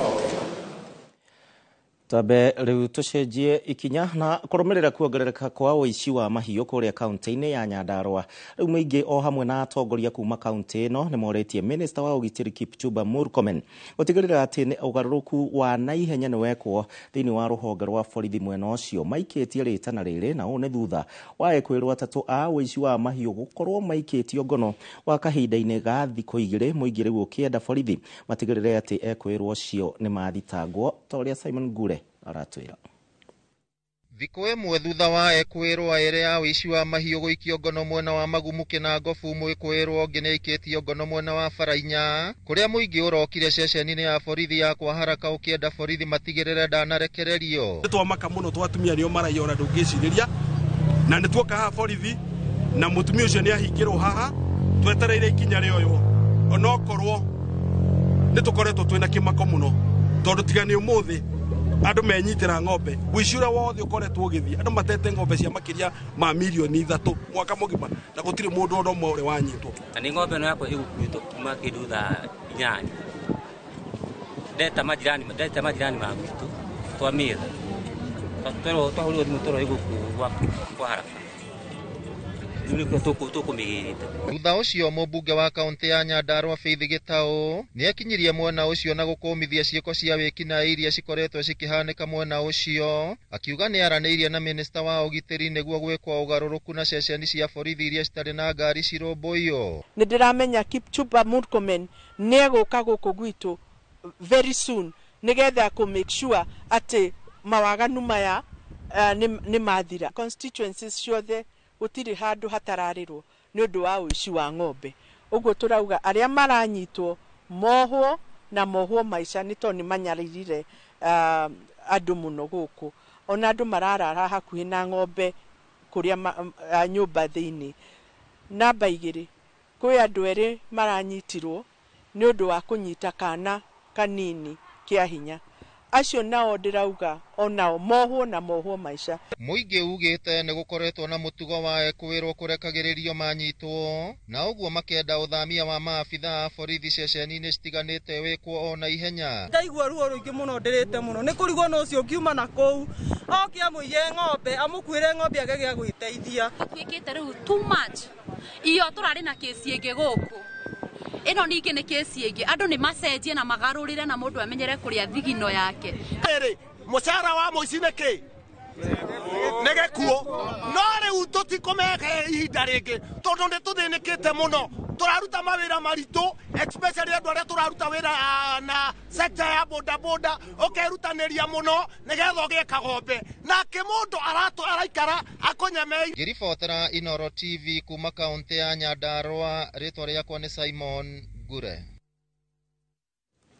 Tabe rĩu tũcenjie ikinya na kũrũmĩrĩra kuongerereka kwa ũici wa mahiũ kũrĩa kaunti-inĩ ya Nyandarua. Rĩu mũingĩ o hamwe na atongoria kuma kaunti ĩno nĩ moretie Minister wa ũgitĩri Kipchumba Murkomen gũtigĩrĩra atĩ nĩ ũgarũrũku wa naihenya nĩ wekwo thĩinĩ wa rũhonge rwa borithi mwena ũcio, maikĩtie rĩtana rĩrĩ, na ũũ nĩ thutha wa ekwĩrwo atatũ a ũici wa mahiũ gũkorwo maikĩtio ngono wa kahinda-inĩ ga thikũ 2, mũingĩ rĩu ũkĩenda borithi matigĩrĩre atĩ ekwĩrwo ũcio nĩ mathitangwo, ta ũrĩa Simon Gure aratwĩra. Thikũ ĩmwe thutha wa ekwĩrwo aĩre ya ũici wa mahiũ gũikio ngono mwena wa Magumu Kĩnango Fumu ekwĩrwo ngĩ nĩaikĩtio ngono mwena wa Barainya, kũrĩa mũingĩ ũrokire ceceni-inĩ ya borithi ya Kwa Haraka ũkĩenda borithi matigĩrĩre ndanarekererio. Nĩtwamaka mũno twatumia nĩo maraiona ndũngĩcirĩria, na nĩtuoka haha borithi na mũtumia ũcio nĩahingĩrwo haha twetereire ikinya rĩoyo. Onokorwo nĩtũkoretwo twĩna kĩmako mũno tondũ tigani ũmũthĩ andũ menyitĩra ng'ombe, ũici ũrĩa wothe ũkoretwo ũgĩthiĩ, andũ matete ng'ombe cia makĩria ma milioni 3 mwaka mũgima na gũtirĩ mũndũ ona ũmwe ũrĩa wanyitwo. Na nĩ ng'ombe no yakwa ĩgũkuĩtwo kuma kĩndũ thaa 8. Ndeta majirani ma gwitũ twamĩra twahũrĩrwo thimũ tũrwo ĩgũkuo Kwa Haraka. Thutha ũcio mũmbunge wa kaunti ya Nyandarua Faith Gĩtaũ nĩekinyirie mwena ũcio na gũkũmithia ciĩko cia wĩkinaĩ iria cikoretwo cikĩhanĩka mwena ũcio, akiuga nĩaranĩirie na minista wa ũgitĩri nĩguo gwĩkwo ũgarũrũku na ceceni cia borithi iria citarĩ na ngari cirũmbũiyo. Nĩndĩramenya Kipchumba Murkomen nĩegũka gũkũ gwitũ very soon nĩgetha kũ make sure atĩ mawaganu maya nĩ mathira. Constituencies ciothe gũtirĩ handũ hatararĩrwo nĩ ũndũ wa ũici wa ng'ombe. Ũguo tũrauga arĩa maranyitwo mohwo na mohwo maica nĩ tondũ nĩmanyarĩrire andũ mũno gũkũ. Ona andũ mararara hakuhĩ na ng'ombe kũrĩa nyũmba thĩinĩ. Namba 2, kwĩ andũ erĩ maranyitirwo nĩ ũndũ wa kũnyita kana kanini kĩa hinya. Acio nao ndĩrauga onao mohwo na mohwo maica. Mũingĩ ugĩte nĩ gũkoretwo na mũtugo wa ekwĩrwo kũrekagĩrĩrio manyitwo, na ũguo makenda ũthamia wa maabitha a borithi ceceni-inĩ citiganĩte wĩkwo ona ihenya. Ndaigua ruo rũingĩ mũno, ndĩrĩte mũno nĩ kũrigwo no ũcio ũkiuma na kũu oke amũiye ng'ombe amũkuĩre ng'ombe age gĩa gwĩteithia. Twĩkĩte rĩu too much. Iyo tũrarĩ na kesi ĩngĩ gũkũ. Ino ningĩ nĩ kesi ĩngĩ, andũ nĩ macenjie na magarũrĩre na mũndũ amenyere kũrĩa thigino yake. Mũcara wa mũici nĩkĩ? Nĩ gĩkuũ. No rĩu tũtikũmeke ihinda rĩngĩ tondũ nĩ tũthĩnĩkĩte mũno. turaruta mawira maritu especially andu aria turaruta wira na sector ya boda boda ukerutaniria muno nigetha ugie kagombe na kimundu araikara akonyamei. Ngiribotera Inoro TV kuma kaunti ya Nyandarua, ritwa riakwa ni Simon Gure.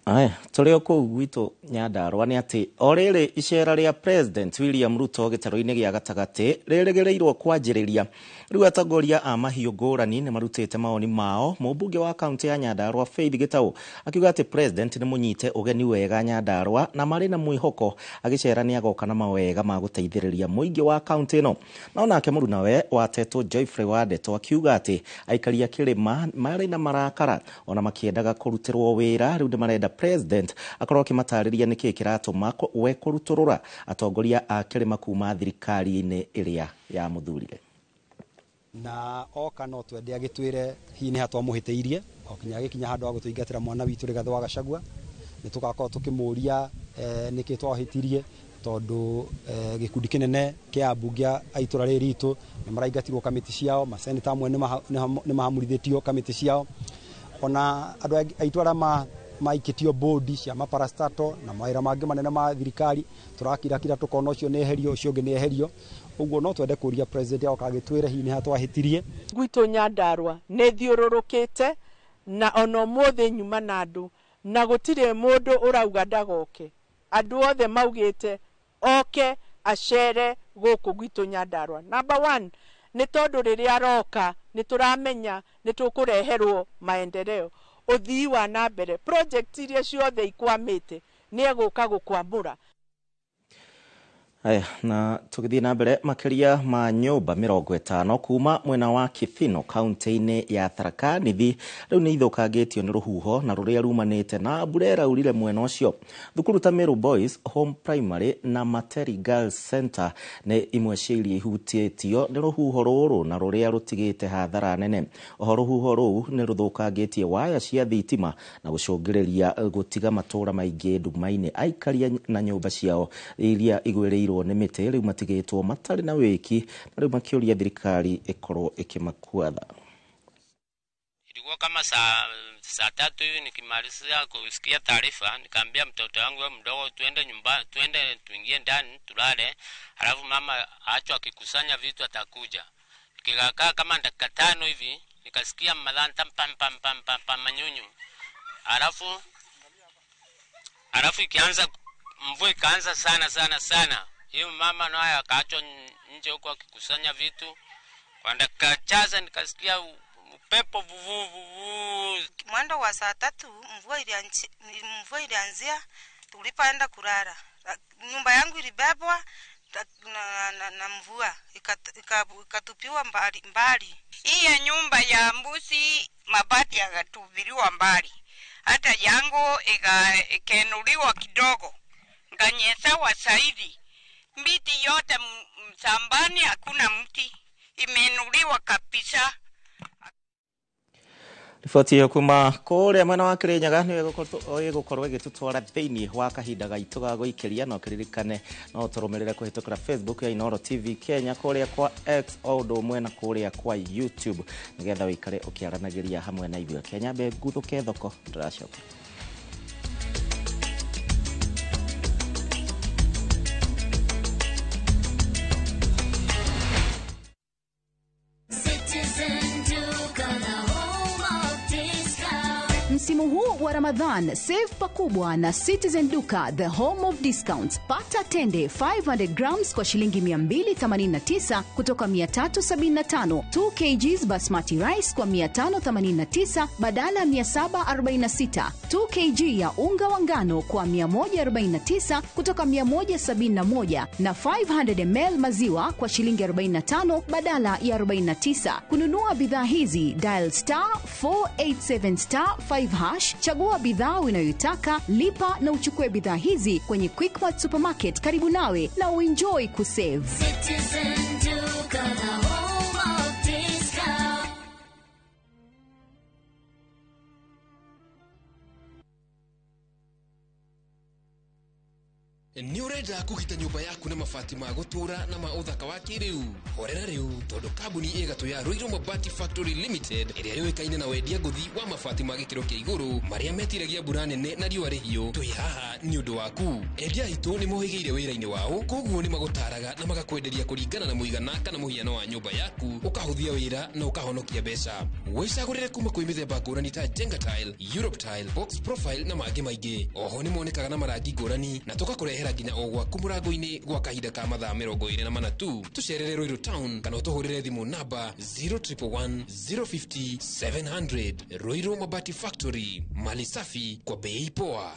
Aya, tũrĩ kũu gwitũ Nyandarua nĩ atĩ o rĩrĩ icera rĩa President William Ruto gĩtarũ-inĩ gĩa gatagatĩ rĩrĩgĩrĩirwo kwanjĩrĩria. Rĩu atongoria a mahiũ ngũrani nĩ marutĩte maoni mao. Mũmbunge wa kaunti ya Nyandarua Faith Gitau akiuga atĩ President nĩ mũnyite ũgeni wega Nyandarua na marĩ na mwĩhoko agĩcera nĩ agoka na mawega ma gũteithĩrĩria mũingĩ wa kaunti ĩno. No nake mũrunawe wa Teto Joyfrey Wadeto akiuga atĩ aikari a kĩrĩma marĩ na marakara ona makĩendaga kũrutĩrwo wĩra. Rĩu nĩ marenda President akorwo akĩmatarĩria nĩkĩ kĩratũma we kũrutũrũra atongoria a kĩrĩma kuma thirikari-inĩ ĩrĩa ya mũthurire. Na oka no twende agĩtwĩre hihi nĩ hatwamũhĩtĩirie okinya agĩkinya handũ wa gũtũingatĩra mwana witũ Rigathĩ wa Gachagua nĩ tũgakorwo tũkĩmũria nĩkĩ twahĩtirie tondũ gĩkundi kĩnene kĩa ambunge a itũra rĩrĩ ritũ nĩ maraingatirwo kamĩtĩ ciao, maseneta amwe nĩ mahamũrithĩtio kamĩtĩ ciao, ona andũ aitũ arĩa maikĩtio bodi cia maparastato na mawĩra mangĩ manene ma thirikari tũrakira tukona ũcio nĩ eherio ũcio ũngĩ nĩ eherio. Ũguo no twende kũria President agoka agĩtwĩre hihi nĩ hatwahĩtirie. Gwitũ Nyandarua nĩ thiũrũrũkĩte na ona ũmũthĩ nyuma na andũ na gũtirĩ mũndũ ũrauga ndagoke. Andũ othe maugĩte oke acere gũkũ gwitũ Nyandarua. Number one, nĩ tondũ rĩrĩa aroka nĩ tũramenya nĩ tũkũreherwo maendeleo, ũthii wa na mbere, project iria ciothe ikwamĩte nĩ egũka gũkwamũra. Aya, na tũgĩthiĩ na mbere makĩria ma nyũmba 50 kuma mwena wa Kifino kaunti-inĩ ya Tharaka Nithi rĩu nĩ ithũkangĩtio nĩ rũhuho na rũrĩa rumanĩte na mbura ĩraurire mwena ũcio. Thukuru ta Meru Boys Home Primary na Materi Girls Center nĩ imwe cia iria ihutĩtio nĩ rũhuho rũrũ na rũrĩa rũtigĩte hathara nene. Oho rũhuho rũu nĩ rũthũkangĩtie waya cia thitima na gũcũngĩrĩria gũtiga matũra maingĩ nduma-inĩ. Aikaria na nyũmba ciao iria igwĩrĩirwo nĩ mĩtĩ rĩu matigĩtwo matarĩ na wĩki na rĩu makĩũria thirikari ĩkorwo ĩkĩmakua tha. Ilikuwa kama saa 3 hivi nikimalizia kusikia taarifa nikaambia mtoto wangu wewe mdogo tuende nyumbani, tuingie ndani tulale, halafu mama acho akikusanya vitu atakuja. Nikikaa kama dakika 5 hivi nikasikia malanta pam manyunyu. Halafu ikianza mvua ikaanza sana. Hiyo mama naye akaachwa nje huko akikusanya vitu. Kwa dakika chache nikasikia upepo vuvu. Mwendo wa saa 3 mvua ilianzia tulipoenda kulala. Nyumba yangu ilibebwa na mvua ikatupiwa mbali. Hii ya nyumba ya mbuzi mabati yakatupiliwa mbali. Hata yangu ikenuliwa kidogo. Nganyesawa zaidi. Miti yote msambani hakuna mti, imenuliwa kabisa. Riboti yo kuma kũrĩa mwena wa Kĩrĩnyaga nĩ ĩgũkorwo ĩgĩtũtwara thĩinĩ wa kahinda gaitũ ga gũikĩria no kĩririkane no tũrũmĩrĩre kũhĩtũkĩra Facebook ya Inoro TV Kenya, kũrĩa kwa X o ũndũ ũmwe na kũrĩa kwa YouTube nĩgetha ũikare ũkĩaranagĩria hamwe na ithuĩ. Kenya mbe nguthũke thoko ndĩracoka. Msimu huu wa Ramadhan, save pakubwa na Citizen Duka, the home of discounts. Pata tende 500 grams kwa shilingi 289 kutoka 375, 2 kgs basmati rice kwa 589 badala 746, 2 kg ya unga wa ngano kwa 149 kutoka 171 na 500 ml maziwa kwa shilingi 45 badala ya 49. Kununua bidhaa hizi, dial *487*5 hash, chagua bidhaa unayoitaka, lipa na uchukue bidhaa hizi kwenye Quickmart Supermarket karibu nawe na uenjoy kusave. Citizen Duka, the home of discount. Ni urenda kugita nyumba yaku na mabati ma gutura na ma uthaka wa kiriu. Horera riu tondu kambuni igatu ya Ruiru Mabati Factory Limited iria yoikaine na wendia nguthi wa mabati ma gikiro kia iguru maria metiragia mbura nene na riua rihiu. Twi haha ni undu waku. Endia itu ni mohigeire wira-ini wao, koguo ni magutaraga na magakwenderia kuringana na muigana kana muhiano wa nyumba yaku, ukahuthia wira na ukahonokia mbeca. Wicagurire kuma kwi mithemba ngurani ta Jenga Tile, Europe Tile, Box Profile na mangi maingi. Oho ni monekaga na marangi ngurani na tugakurehera nginya ogwa kumurango-ini gwa kahinda ka mathaa 24 tu. Tucerere Ruiru Town kana utuhurire thimu namba 0111 050 700. Ruiru Mabati Factory, mali safi kwa bei poa.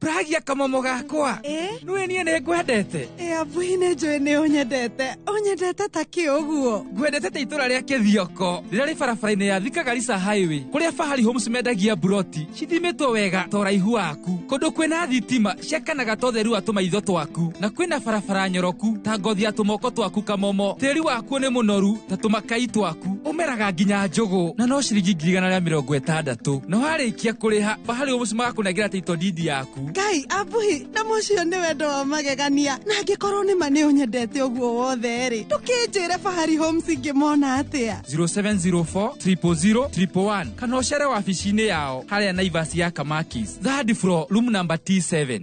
Pragia kamomo gakwa nwe nie ne ngwendete abuine njoe ne onyendete ta kioguo ngwendete te itura ria Kithioko rira ri barabara-ini ya Thika Garissa Highway kuria Fahari Homes mendagia buroti cithimitwo wega to raihu waku kundu kwina thitima ciakanaga to theru wa tumaitho twaku na kwina barabara nyoroku ta ngothi ya tumoko twaku kamomo tiri waku ni munoru ta tumakai twaku umeraga nginya njugu na no ciringi 160 no harikia kuriha Fahari Homes magakunengira title deed yaku Ngai abuhi na mucio ni wendo wa magegania na angikorwo ni mane unyendete uguo wothe ri tukinjire Fahari Homes ngimona atia 0704 000 111 kana ucere wabici-ini yao haria Naivas ya Kamakis third floor room number T7.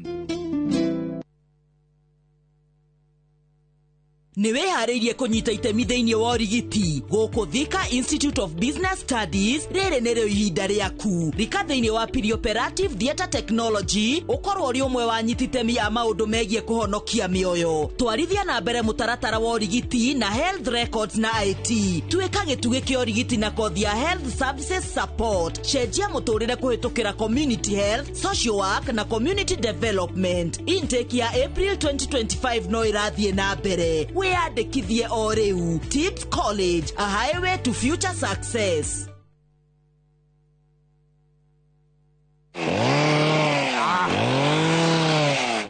Ni wehariirie kunyita itemi thiini wa urigiti guku Thika Institute of Business Studies riri niryo ihinda riaku rika thiini wa perioperative theatre technology ukorwo ri umwe wa nyititemi ya maundu megie kuhonokia mioyo twarithia na mbere mutaratara wa urigiti na health records na IT twika gitugi kia urigiti na kothi ya health services support cenjia muturire kuhitukira community health social work na community development intake ya April 2025 no irathie na mbere wiyandikithie o riu. Tips College, a highway to future success.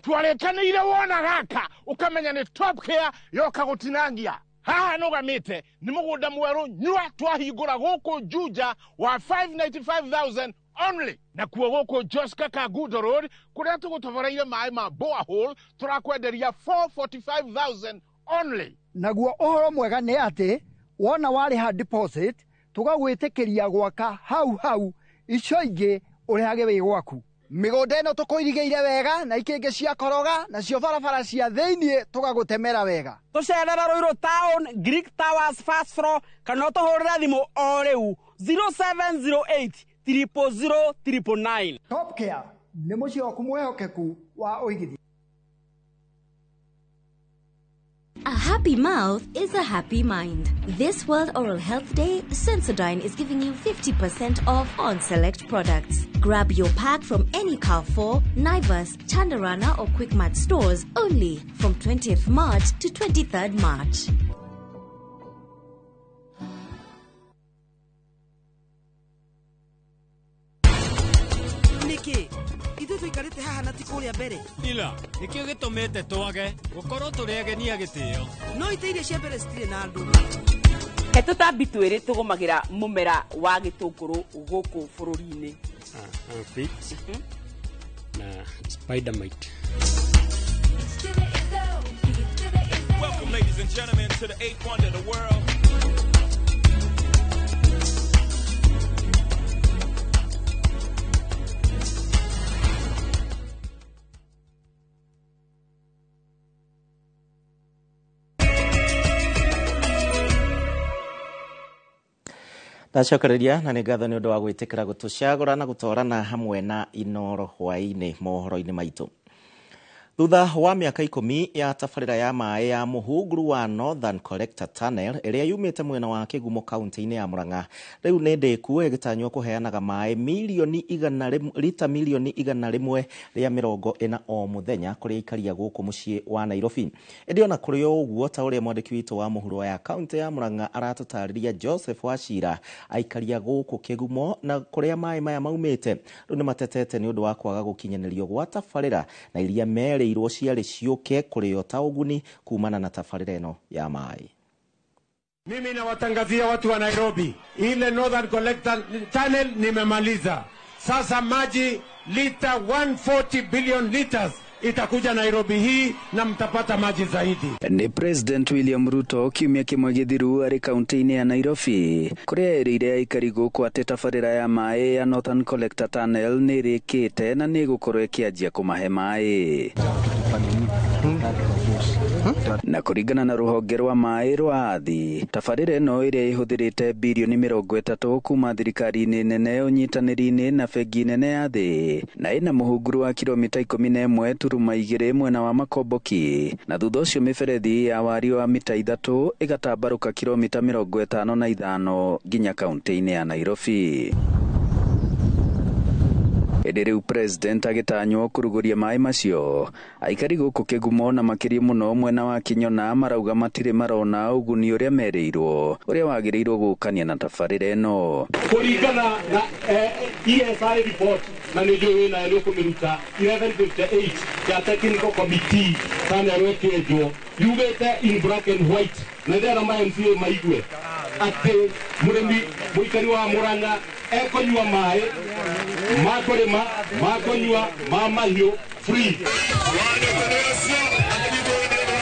Twarekanire wona gaka ukamenya ni Top Care yoka gutinangia haha nugamite ni mugunda mweru nyua twahingura guku Juja wa 595,000 only na kuo guku Joska Kagudo Road kuria tugutoboreire mai ma borehole turakwenderia 445,000 only. Naguo ohoro mwega ni ati wona wariha deposit tugagwitikiria gwaka hau icio ingi urihage wi gwaku. Migunda ino tukuirigeire wega na ikingi cia koroga na cio barabara cia thiini tugagutemera wega. Tucerera Ruiru Town, Greek Towers first floor kana tuhurira thimu o riu 0708 000 999. Top Care ni mucio waku mwehokeku wa uigithi. A happy mouth is a happy mind. This World Oral Health Day, Sensodyne is giving you 50% off on select products. Grab your pack from any Carrefour, Naivas, Chandarana or Quickmart stores only from 20th March to 23rd March. Niki, ithu tuikarite haha na tikuria mbere. Ila, nikio gitumite twage gukorwo turi ageni a gitio. No itiirie cia mbere citire na andu. He tutambi twiri tugumagira mumera wa gitunguru guku bururi-ini. Aphids na spider mite. Welcome, ladies and gentlemen, to the eighth wonder of the world. Ndacokereria na nĩ ngatho nĩ ũndũ wa gwĩtĩkĩra gũtũcagũra na gũtwarana hamwe na Inoro hwaĩ-inĩ mohoro-inĩ maitũ. Thutha wa mĩaka 10 ya tabarĩra ya maĩ ya mũhunguru wa Northern Collector Tunnel ĩrĩa yumĩte mwena wa Kĩgumo kaunti-inĩ ya Murang'a, rĩu nĩ ndĩku ĩgĩtanywo kũheanaga maĩ lita milioni 100 rĩa 40 o mũthenya kũrĩ aikaria gũkũ mũciĩ wa Nairobi. Ĩndĩ ona kũrĩ ũguo, ta ũrĩa mwandĩki witũ wa mũhuro ya kaunti ya Murang'a aratũtarĩria Joseph Wachira, aikaria gũkũ Kĩgumo na kũrĩa maĩ maya maumĩte rĩu nĩ matetete nĩ ũndũ wa kwaga gũkinyanĩrio gwa tabarĩra na iria merĩirwo ciarĩ ciũke kũrĩo ta ũguni kumana na tabarĩra ĩno ya maĩ. Mimi nawatangazia watu wa Nairobi, ile Northern Collector Tunnel nimemaliza. Sasa maji lita 140 billion liters itakuja Nairobi hii na mtapata maji zaidi. Ni President William Ruto kiumia kimwe githiru ari kaunti-ini ya Nairobi kuria erire aikari guku ati tabarira ya mai ya Northern Collector Tunnel ni rikite na ni gukorwo ikianjia kumahe mai. Na kuringana na ruhonge rwa mai rwa athi, tabarira ino iria ihuthirite bilioni 30 kuma thirikari-ini nene unyitaniri-ini na bengi nene ya thi na ina muhunguru wa kilomita 11 turuma 2 mwena wa Makomboki, na thutha ucio miberethi ya wari wa mita 3 igatambaruka kilomita 55 nginya kaunti-ini ya Nairobi. Riu president agitanywo kuruguria mai macio, aikari guku kigumo na makiri muno mwena wa Kinyona marauga matire marona uguni uria mereirwo uria wagirirwo gukania na tabarira ino. Kuringana na ESI report manager na leo kumiruta 1158 ya technical committee sana rwekejo yugete in black and white na ndera MCA maigwe ati muremi muikari wa Muranga ekonywa mai makorema makonywa mamahio free.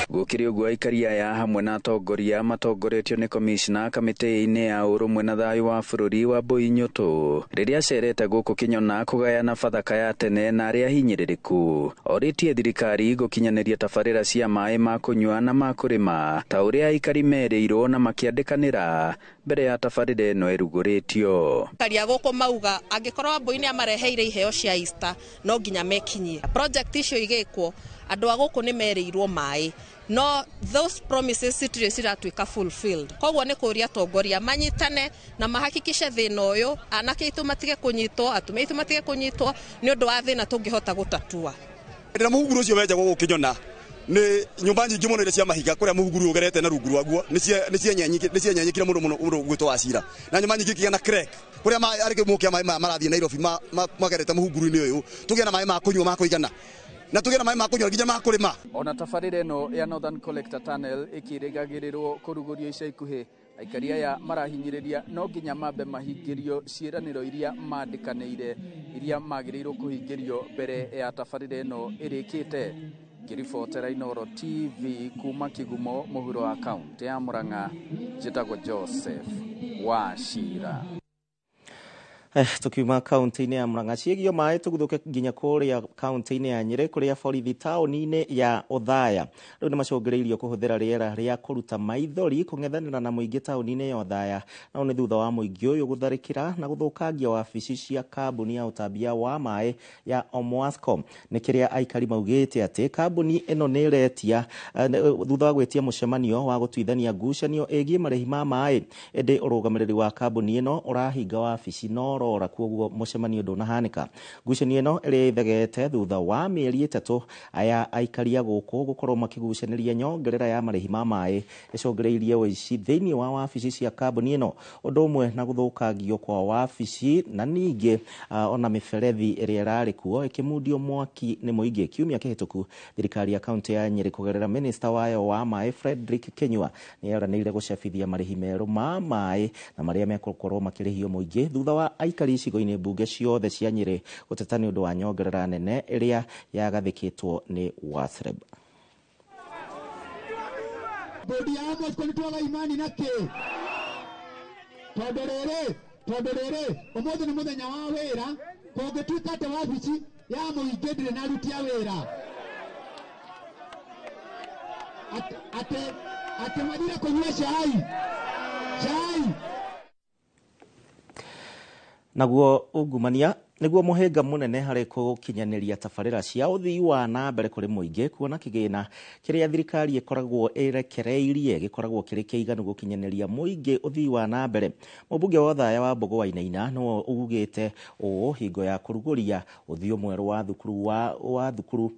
Gukiri uguo aikari aya hamwe na atongoria matongoretio ni commissioner kamiti-ini ya urumwe na thayu wa bururi wa Mbui Nyutu riria cerete guku Kinyona kugayana bathaka ya tene na aria hinyiririku oritie thirikari gukinyaniria tabarira cia mai ma kunywa na ma kurima ta uria aikari mereirwo na makiandikanira mbere ya tabarira ino eruguritio. Karia guku mauga angikorwo Mbui ni amareheire iheo cia Easter no nginya mekinyie project icio igikwo andu aguku ni mereirwo mai no those promises citire ciratuika fulfilled. Koguo ni kuria tongoria manyitane na mahakikishe thina uyu anake itu matige kunyitwo atumia itu matige kunyitwo ni undu wa thina tungihota gutatua. Ndira muhuguru ucio wenja guku Kinyona ni nyumba nyingi muno cia mahiga kuria muhuguru ugerete na rungu rwaguo ni cia nyenyikira muno gwitwo acira na nyumba nyingi kiana crack kuria arike mukia mai marathie Nairobi magerete muhuguru-ini uyu tugia na mai ma kunywa ma kuigana na tugena mai makunywa nginya makurima. Ona tabarira ino ya Northern Collector Tunnel ikirigagirirwo kurugurio ica ikuhi, aikari aya marahinyiriria no nginya mambe mahingirio ciiraniro iria mandikaniire iria magirirwo kuhingirio mbere ya tabarira ino irikite. Kiribotera Inooro TV kuma Kigumo muhuro wa kaunti ya Murang'a, njitagwo Joseph Wachira. Tukiuma kaunti-ini ya Murang'a ciegio mai tuguthuke nginya kuria kaunti-ini ya Nyeri kuria borithi tauni-ini ya Othaya riu ni macungiriirio kuhuthira riera ria kuruta maithori kung'ethanira na muingi tauni-ini ya Othaya na ni thutha wa muingi uyu gutharikira na guthukangia wabici cia kambuni ya utambia wa mai ya Omwasco. Ni kiria aikari maugite ati kambuni ino ni iretia thutha wa gwetia mucemanio wa gutuithania ngucanio egie marehi ma mai ende urugamiriri wa kambuni ino urahinga wabici no ora kuoguo mucemanio ndunahanika. Ngucanio ino ithegete thutha wa mieri 3 aya aikaria guku gukorwo makigucaniria nyongerera ya marehi ma mai icongereirie wici thiini wa wabici cia kambuni ino undu umwe na guthukangio kwa wabici na ningi ona miberethi iria irari kuo ikimundio mwaki ni muingi. Kiumia kihituku thirikari ya kaunti ya Nyeri kugerera minister wayo wa mai Frederick Kenyua ni eranire gucabithia marehi meru ma mai na maria mekorwo makirihio muingi thutha wa aikari icigo-ini mbunge ciothe cia Nyeri guteta ni undu wa nyongerera nene iria yagathikitwo ni Wathreb. Bodi ya Omwasco nitwaga imani naki tondu riri umuthi ni muthenya wa wira kungituika ati wabici ya muingi ndiri narutia wira ati mathire kunyua cai naguo ungumania niguo muhinga munene hari gukinyaniria tabarira cia uthii wa na mbere kuri muingi kuona kigina kiria thirikari ikoragwo irekereirie gikoragwo kiri kiiganu gukinyaniria muingi uthii wa na mbere. Mubunge wa Othaya wa Mbogo Wainaina no ugugite hingo ya kuruguria uthio mweru wa thukuru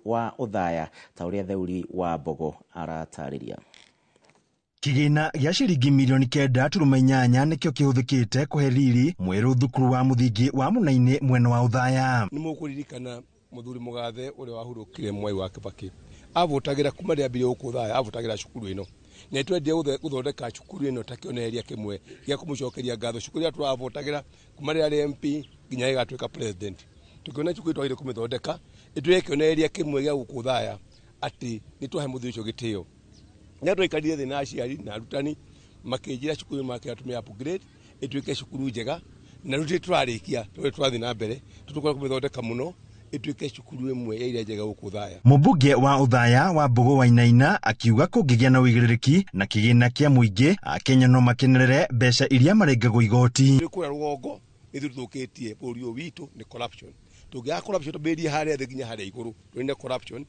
wa Othaya ta uria theuri wa Mbogo aratariria. Kigina gya ciringi milioni 9.8 nikio kihuthikite kuhe riri mweru thukuru wa muthingi wa Munaini mwena wa Othaya. Ni mukuririkana muthuri mugathe uri wahurukire Mwai wa Kibaki avutagira kuma riambirio guku Othaya avutagira cukuru ino na twendie guthondeka cukuru ino takioneria kimwe gya kumucokeria ngatho cukuru ya turavutagira kuma ri MP nginya igatwika president tukiona cukuru twagire kumithondeka itwekionereria kimwe gya gukuthaya ati nitwahe muthuri ucio gitio na twikarire thina aciari na arutani makinjira cukuru makiatumia upgrade itwike cukuru njega na ruti turarikia twathi na mbere tutukora kumithondeka muno itwike cukuru imwe ya iria njega gukuthaya. Mubunge wa uthaya wa Mbogo Wainaina akiuga kungigia na uigiriki na kigina kia muingi Akenya no makenerere mbeca iria marengagwo igoti. Kura rugongo ithukitie bũrũri ũyũ witũ ni corruption. Tungia corruption tũmbĩrie harĩa thĩ nginya harĩa igũrũ twende corruption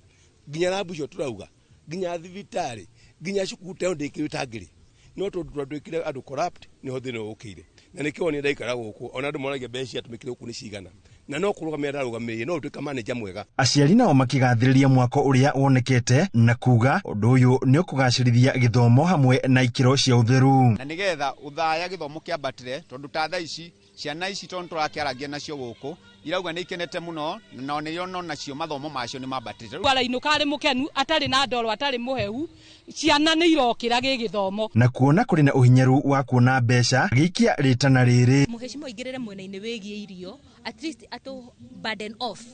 nginya na mbucio turauga nginya thibitari nginya cukuru teo ndĩkĩrĩte ngiri no twĩkire andũ corrupt ni ho thĩna ũkĩire na nĩkĩo ni ndaikara gũkũ ona andũ moragia mbeca tumĩkire gũkũ nĩ cigana na no kũrũgamia ndarũgamĩrĩire no ũtuĩka manager mwega. Aciari nao makigathĩrĩria mwako ũrĩa wonekete na kuga ũndũ ũyũ nĩ ũkũgacĩrithia gĩthomo hamwe na ikĩro cia ũtheru na nĩgetha ũthaya gĩthomo kĩambatĩre tondũ ta thaa ici ciana ici tondu tũrakĩaragia nacio gũkũ irauga nĩ ikenete mũno na nĩrĩo nacio mathomo macio nĩ mambatĩte. Kwara-inũ karĩ mũkenu atarĩ na ndoro atarĩ mũhehu ciana nĩ irokĩra gĩgĩthomo na kuona kũrĩ na ũhinyaru wa kuona mbeca gĩikia rĩtana rĩrĩ. Mũheshimiwa aingĩrĩre mwena-inĩ wĩgiĩ irio at least atũ burden off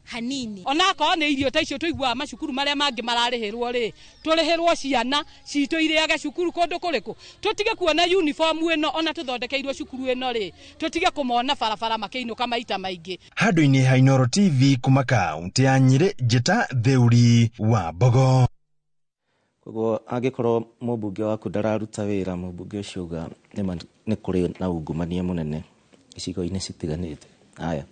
hanini onako nĩ irio ta icio tũiguaga macukuru marĩa mangĩ mararĩhĩrwo rĩ tũrĩhĩrwo ciana citũ irĩaga cukuru kũndũ kũrĩkũ tũtige kuona uniform ĩno ona tũthondekeirwo cukuru ĩno rĩ tũtige kũmona barabara makĩinũka maita maingĩ. Handũ-inĩ ha Inooro TV kuma kaunti ya Nyĩrĩ njĩta Theuri wa Mbogo. Koguo angĩkorwo mũmbunge waku ndararuta wĩra mũmbunge ũcio uga nĩ kũrĩ na ungumania mũnene icigo-inĩ citiganĩte. Haya,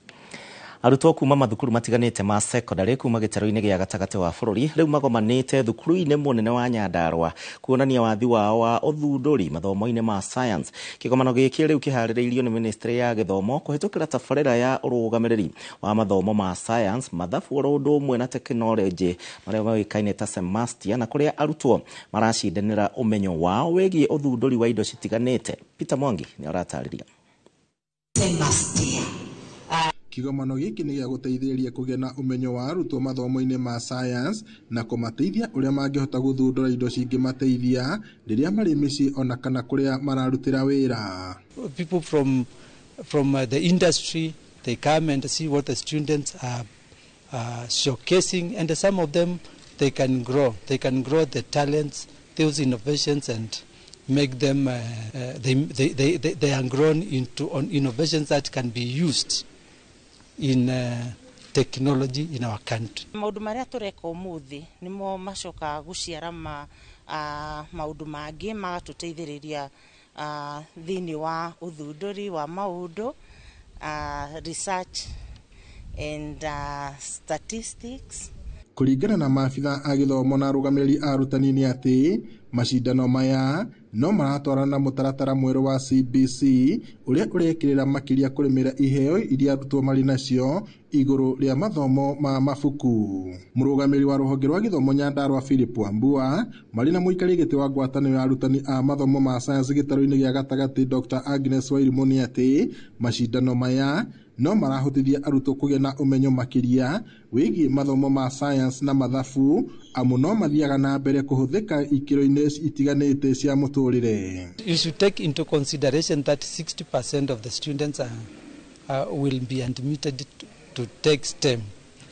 arutwo kuma mathukuru matiganĩte ma secondary kuma gĩtaro-inĩ gĩa gatagatĩ wa bũrũri rĩu magomanĩte thukuru-inĩ mũnene wa Nyandarua kuonania wathi wao wa ũthundũri mathomo-inĩ ma science. Kĩgomano gĩkĩ rĩu kĩharĩrĩirio nĩ Ministry ya Gĩthomo kũhĩtũkĩra tabarĩra ya ũrũgamĩrĩri wa mathomo ma science, mathabu oro ũndũ ũmwe na tekinoronjĩ marĩa moĩkaine ta SEMASTIA na kũrĩa arutwo maracindanĩra ũmenyo wao wĩgiĩ ũthundũri wa indo citiganĩte. Peter Mwangi nĩ aratarĩria. SEMASTIA kĩgomano gĩkĩ nĩ gĩa gũteithĩrĩria kũgĩa na ũmenyo wa arutwo mathomo-inĩ ma science na kũmateithia ũrĩa mangĩhota gũthundũra indo cingĩmateithia rĩrĩa marĩ mĩciĩ ona kana kũrĩa mararutĩra wĩra. People from the industry, they come and see what the students are showcasing, and some of them they can grow the talents, those innovations, and make them they are grown into innovations that can be used in technology in our country. Maundu maria tureka umuthi nimo macoka guciara maundu mangi magatuteithiriria thini wa uthunduri wa maundu, research and statistics. Kũringana na maabitha a gĩthomo na arũgamĩrĩri a arutani nĩ atĩ macindano maya no maratwarana na mũtaratara mwerũ wa CBC ũrĩa ũrekĩrĩra makĩria kũrĩmĩra iheo iria arutwo marĩ nacio igũrũ rĩa mathomo ma mabuku. Mũrũgamĩrĩri wa rũhonge rwa gĩthomo Nyandarua Philip Wambua marĩ na mũikarĩri gĩtĩ wa ngwatanĩro ya arutani a mathomo ma science gĩtaro-inĩ gĩa gatagatĩ Dr. Agnes Wairimu nĩ atĩ macindano maya no marahotithia arutwo kũgĩa na ũmenyo makĩria wĩgiĩ mathomo ma science na mathabu amu no mathiaga na mbere kũhũthĩka ikĩro-inĩ itiganĩte cia mũtũrĩre. You should take into consideration that 60% of the students will be admitted to take STEM,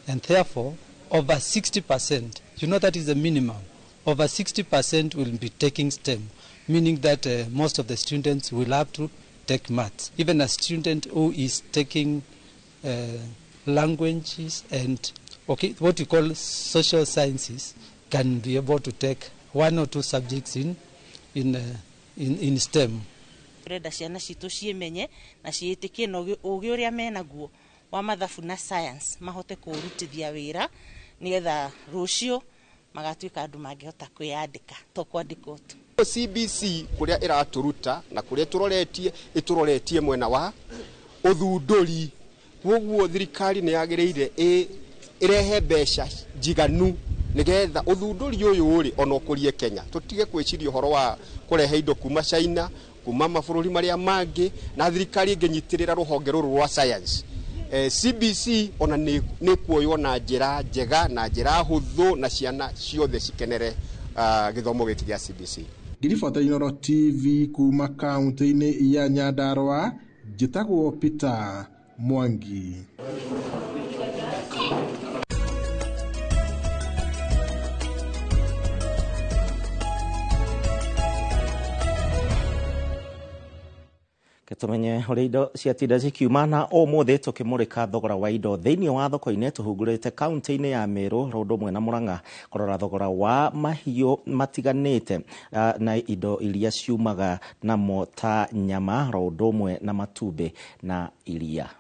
and therefore over 60%, you know that is the minimum, over 60% will be taking STEM, meaning that most of the students will have to take maths. Even a student who is taking languages and what you call social sciences can be able to take one or two subjects in STEM. Reda ciana citũ ciĩmenye na ciĩtĩkie na ũgĩ ũrĩa menaguo wa mathabu na science mahote kũrutithia wĩra nĩgetha rũciũ magatuĩka andũ mangĩhota kwĩyandĩka to kwandĩka ũtu. CBC kũrĩa ĩratũruta na kũrĩa ĩtũroretie mwena wa ũthundũri, woguo thirikari nĩ yagĩrĩire ĩrehe mbeca njiganu nĩgetha ũthundũri ũyũ ũrĩ ona ũkũrie Kenya. Tũtige kwĩciria ũhoro wa kũrehe indo kuma China, kuma mabũrũri marĩa mangĩ, na thirikari ĩngĩnyitĩrĩra rũhonge rũrũ rwa science. CBC ona nĩ kuoywo na njĩra njega na njĩra hũthũ na ciana ciothe cikenere gĩthomo gĩkĩ gĩa CBC. Ngiribota Inooro TV kuma kaunti-inĩ ya Nyandarua njĩtagwo Peter Mwangi. Tumenye uria indo ciatinda cikiuma na umuthi tukimurika thogora wa indo thiini wa thoko-ini tuhungurite kaunti-ini ya Meru ro ndumwe na Murang'a kurora thogora wa mahiu matiganite na indo iria ciumaga namo ta nyama ro ndumwe na matumbi na iria.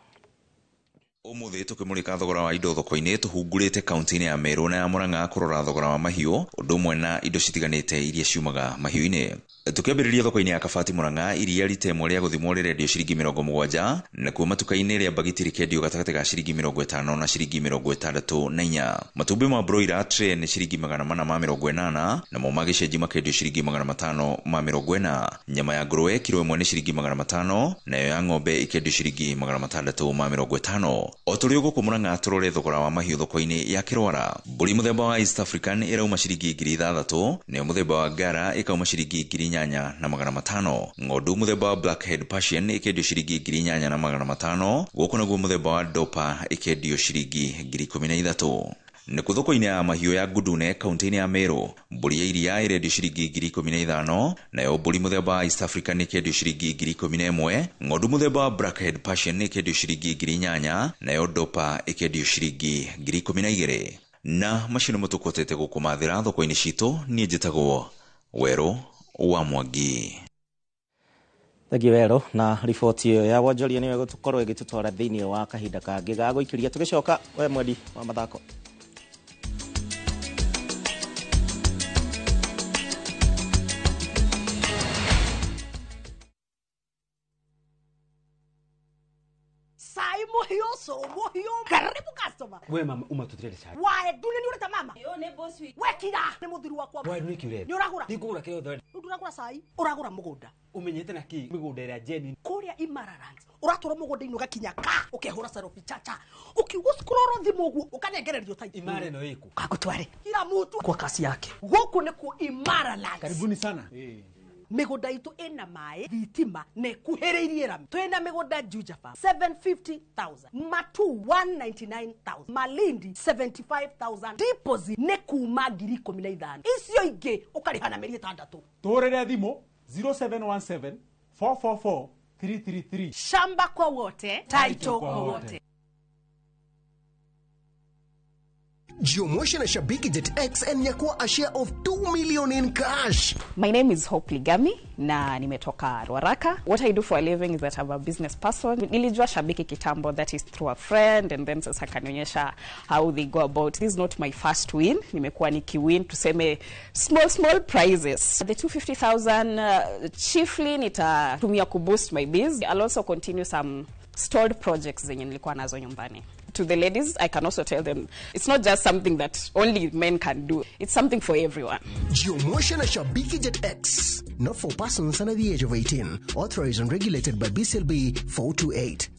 Umuthi tukimurika thogora wa indo thoko-ini tuhungurite kaunti-ini ya Meru na ya Murang'a kurora thogora wa mahiu ndumwe na indo citiganite iria ciumaga mahiu-ini. Tukiambiriria thoko-ini ya Kabati Murang'a iria ritemwe ria guthimwo rirendio ciringi 70 na kuo matuka-ini ria bagiti rikendio gatagati ga ciringi 50 na ciringi 64. Matumbi ma broiler tray ni ciringi 480 na mo magicenji makendio ciringi 540. Nyama ya nguruwe kilo imwe ni ciringi 500 nayo ya ng'ombe ikendio ciringi 650. O turi guku Murang'a turore thogora wa mahiu thoko-ini ya Kirwara. Mburi muthemba wa East African irauma ciringi 6,000 nayo muthemba wa Ngara ikauma ciringi 8,000 na 500. Ng'ondu muthemba wa Blackhead Persian ikendio ciringi 8,000 na 500. Guku naguo muthemba wa Dopa ikendio ciringi 13,000. Niku thoko-ini ya mahiu ya Gudune kaunti-ini ya Meru mburi ya iria irendio ciringi 15,000 nayo mburi muthemba wa East African ikendio ciringi 11,000. Ng'ondu muthemba wa Blackhead Persian ikendio ciringi 8,000 nayo Dopa ikendio ciringi 12,000. Na macino mutukotete gukumathira thoko-ini citu nie njitagwo Weru wa Mwangi. Thegi Wero na riboti iyo ya wonjoria niwe gutukorwo igitutwara thiini wa kahinda kangi ga guikiria tugicoka we mwendi wa mathako. Muhio, karibu customer. We mama umatutirele cyane. Wae dune ni ureta mama. Yo ne boss wi. We kira ne mudhiru wakwa. Wae ni kire. Ni uragura. Ndigura kire thori. Uragura sai. Uragura mugunda. Umenyete na ki migunda ira Jeni. Kuria Imararangs. Uratura mugunda inu gakinya ka. Ukehura sarofi chacha. Ukiwa scroll thimu gu ukanegererio tai. Imare no iku. Kakutware. Kila mtu kwa kasi yake. Goku ne ku Imararangs. Karibuni sana. Migunda itu ena mae thitima ne kuhereirie ram twena migunda Juja Farm 750,000 Matu 199,000 Malindi 75,000 deposit ne kuma 15,000 icio ingi ukarihana meri 6 torere thimo 0717 444 333 shamba kwa wote title kwa wote. Jumuisha na Shabiki Jet X and nyakua a share of 2 million in cash. My name is Hope Ligami na nimetoka Ruaraka. What I do for a living is that I'm a business person. Nilijua Shabiki kitambo, that is through a friend, and then sasa kanionyesha how they go about. This is not my first win. Nimekuwa nikiwin tuseme small prizes. The 250,000 chiefly nitatumia kuboost my biz. I'll also continue some stored projects zenye nilikuwa nazo nyumbani. To the ladies, I can also tell them it's not just something that only men can do. It's something for everyone. Jumuisha na Shabiki Jet X. Not for persons under the age of 18. Authorized and regulated by BCLB 428.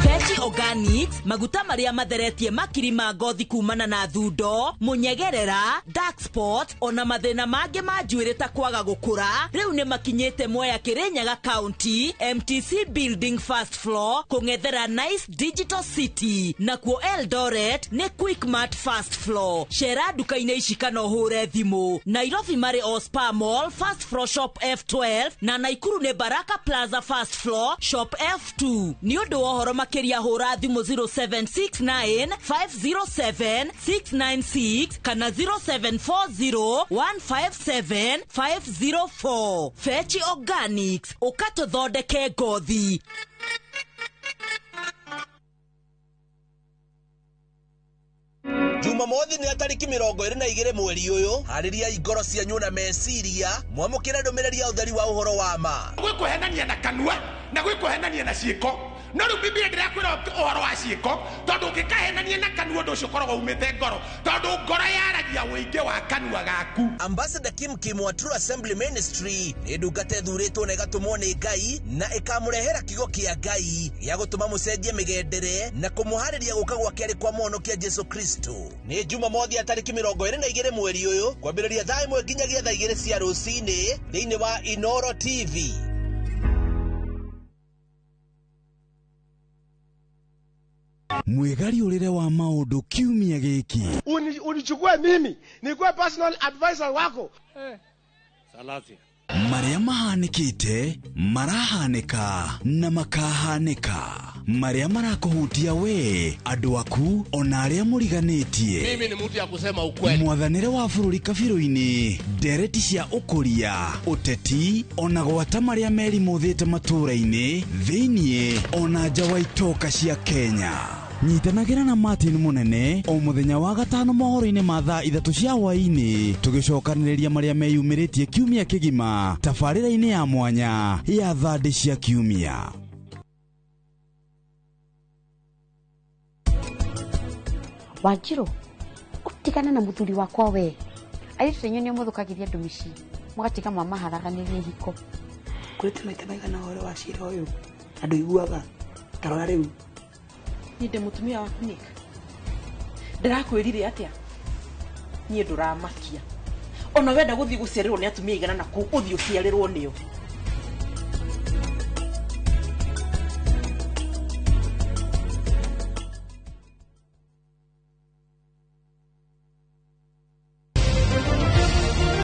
Fetch Organics, maguta maria matheretie makiri ma ngothi kumana na thundo, munyegerera, dark spot, ona mathina mange ma njuĩrĩ ta kwaga gũkũra. Rĩu nĩ makinyĩte Mwea Kirinyaga County, MTC Building first floor, kũng'ethera Nice Digital City. Nakuo Eldoret nĩ Quickmart first floor. Cera duka-inĩ ici kana ũhũre thimũ. Nairobi marĩ Ospa Mall first floor shop F12 na Naikuru nĩ Baraka Plaza first floor shop F2. Nĩ ũndũ wa ũhoro makĩria hũra thimũ 0769 507 696 kana 0740 157 504. Fetch Organics, ũkatũthondeke ngothi. Jumamothi ni atariki 22 mweri uyu hariria igoro cianyu na meciria mwamukire ndumiriri ya utheri wa uhoro wa ma gwikuhenania na kanua na gwikuhenania na ciiko no riu Biblia ndirakwira uhoro wa ciiko tondu ngikahenania na kanua ndu ucio koragwo umite ngoro tondu ngoro yaragia wingi wa kanua gaku. Ambassador Kim wa True Assembly Ministry ni ndungata thuritwo na igatumwo ni Ngai na ikamurehera kigo kia Ngai ya gutuma mucenjie migendere na kumuhariria guka gwa keri kwa muhonokia Jesu Kristo. Ni Jumamothi atariki 22 mweri uyu kwambiriria thaa 1 nginyagia thaa 2 cia rucini thiini wa Inoro TV. mwigari urire wa maundu kiumia giki. Unichukue mimi nikuwe personal advisor wako. Salasia. Maria mahanikite, marahanika na makahanika. Maria marakuhutia we, andu aku ona aria muriganitie. Mimi ni mtu ya kusema ukweli. Mwathanire wa bururi kabiru-ini, ndereti cia ukuria, uteti ona gwata maria meri muthite matura-ini, thiini ona nja wa itoka cia Kenya. Nyitanagira na Martin Munene o muthenya wa gatano mohoro-ini ma thaa 3 cia hwaini tugicokaniriria maria meyumiritie kiumia kigima tabarira-ini ya mwanya ya thandi cia kiumia. Wanjiru utikana na muthuri wakwa we ayitu nyo muthukagiria ndumici mugatika mama haraganirie hiko kwete maitanaga na horo wa cira uyu andu iguaga tarora riu ninde mutumia waku nika ndirakwirire atia nie nduramakia ona wenda guthii gucererwo ni atumia igana na ku uthii uciarirwo niyo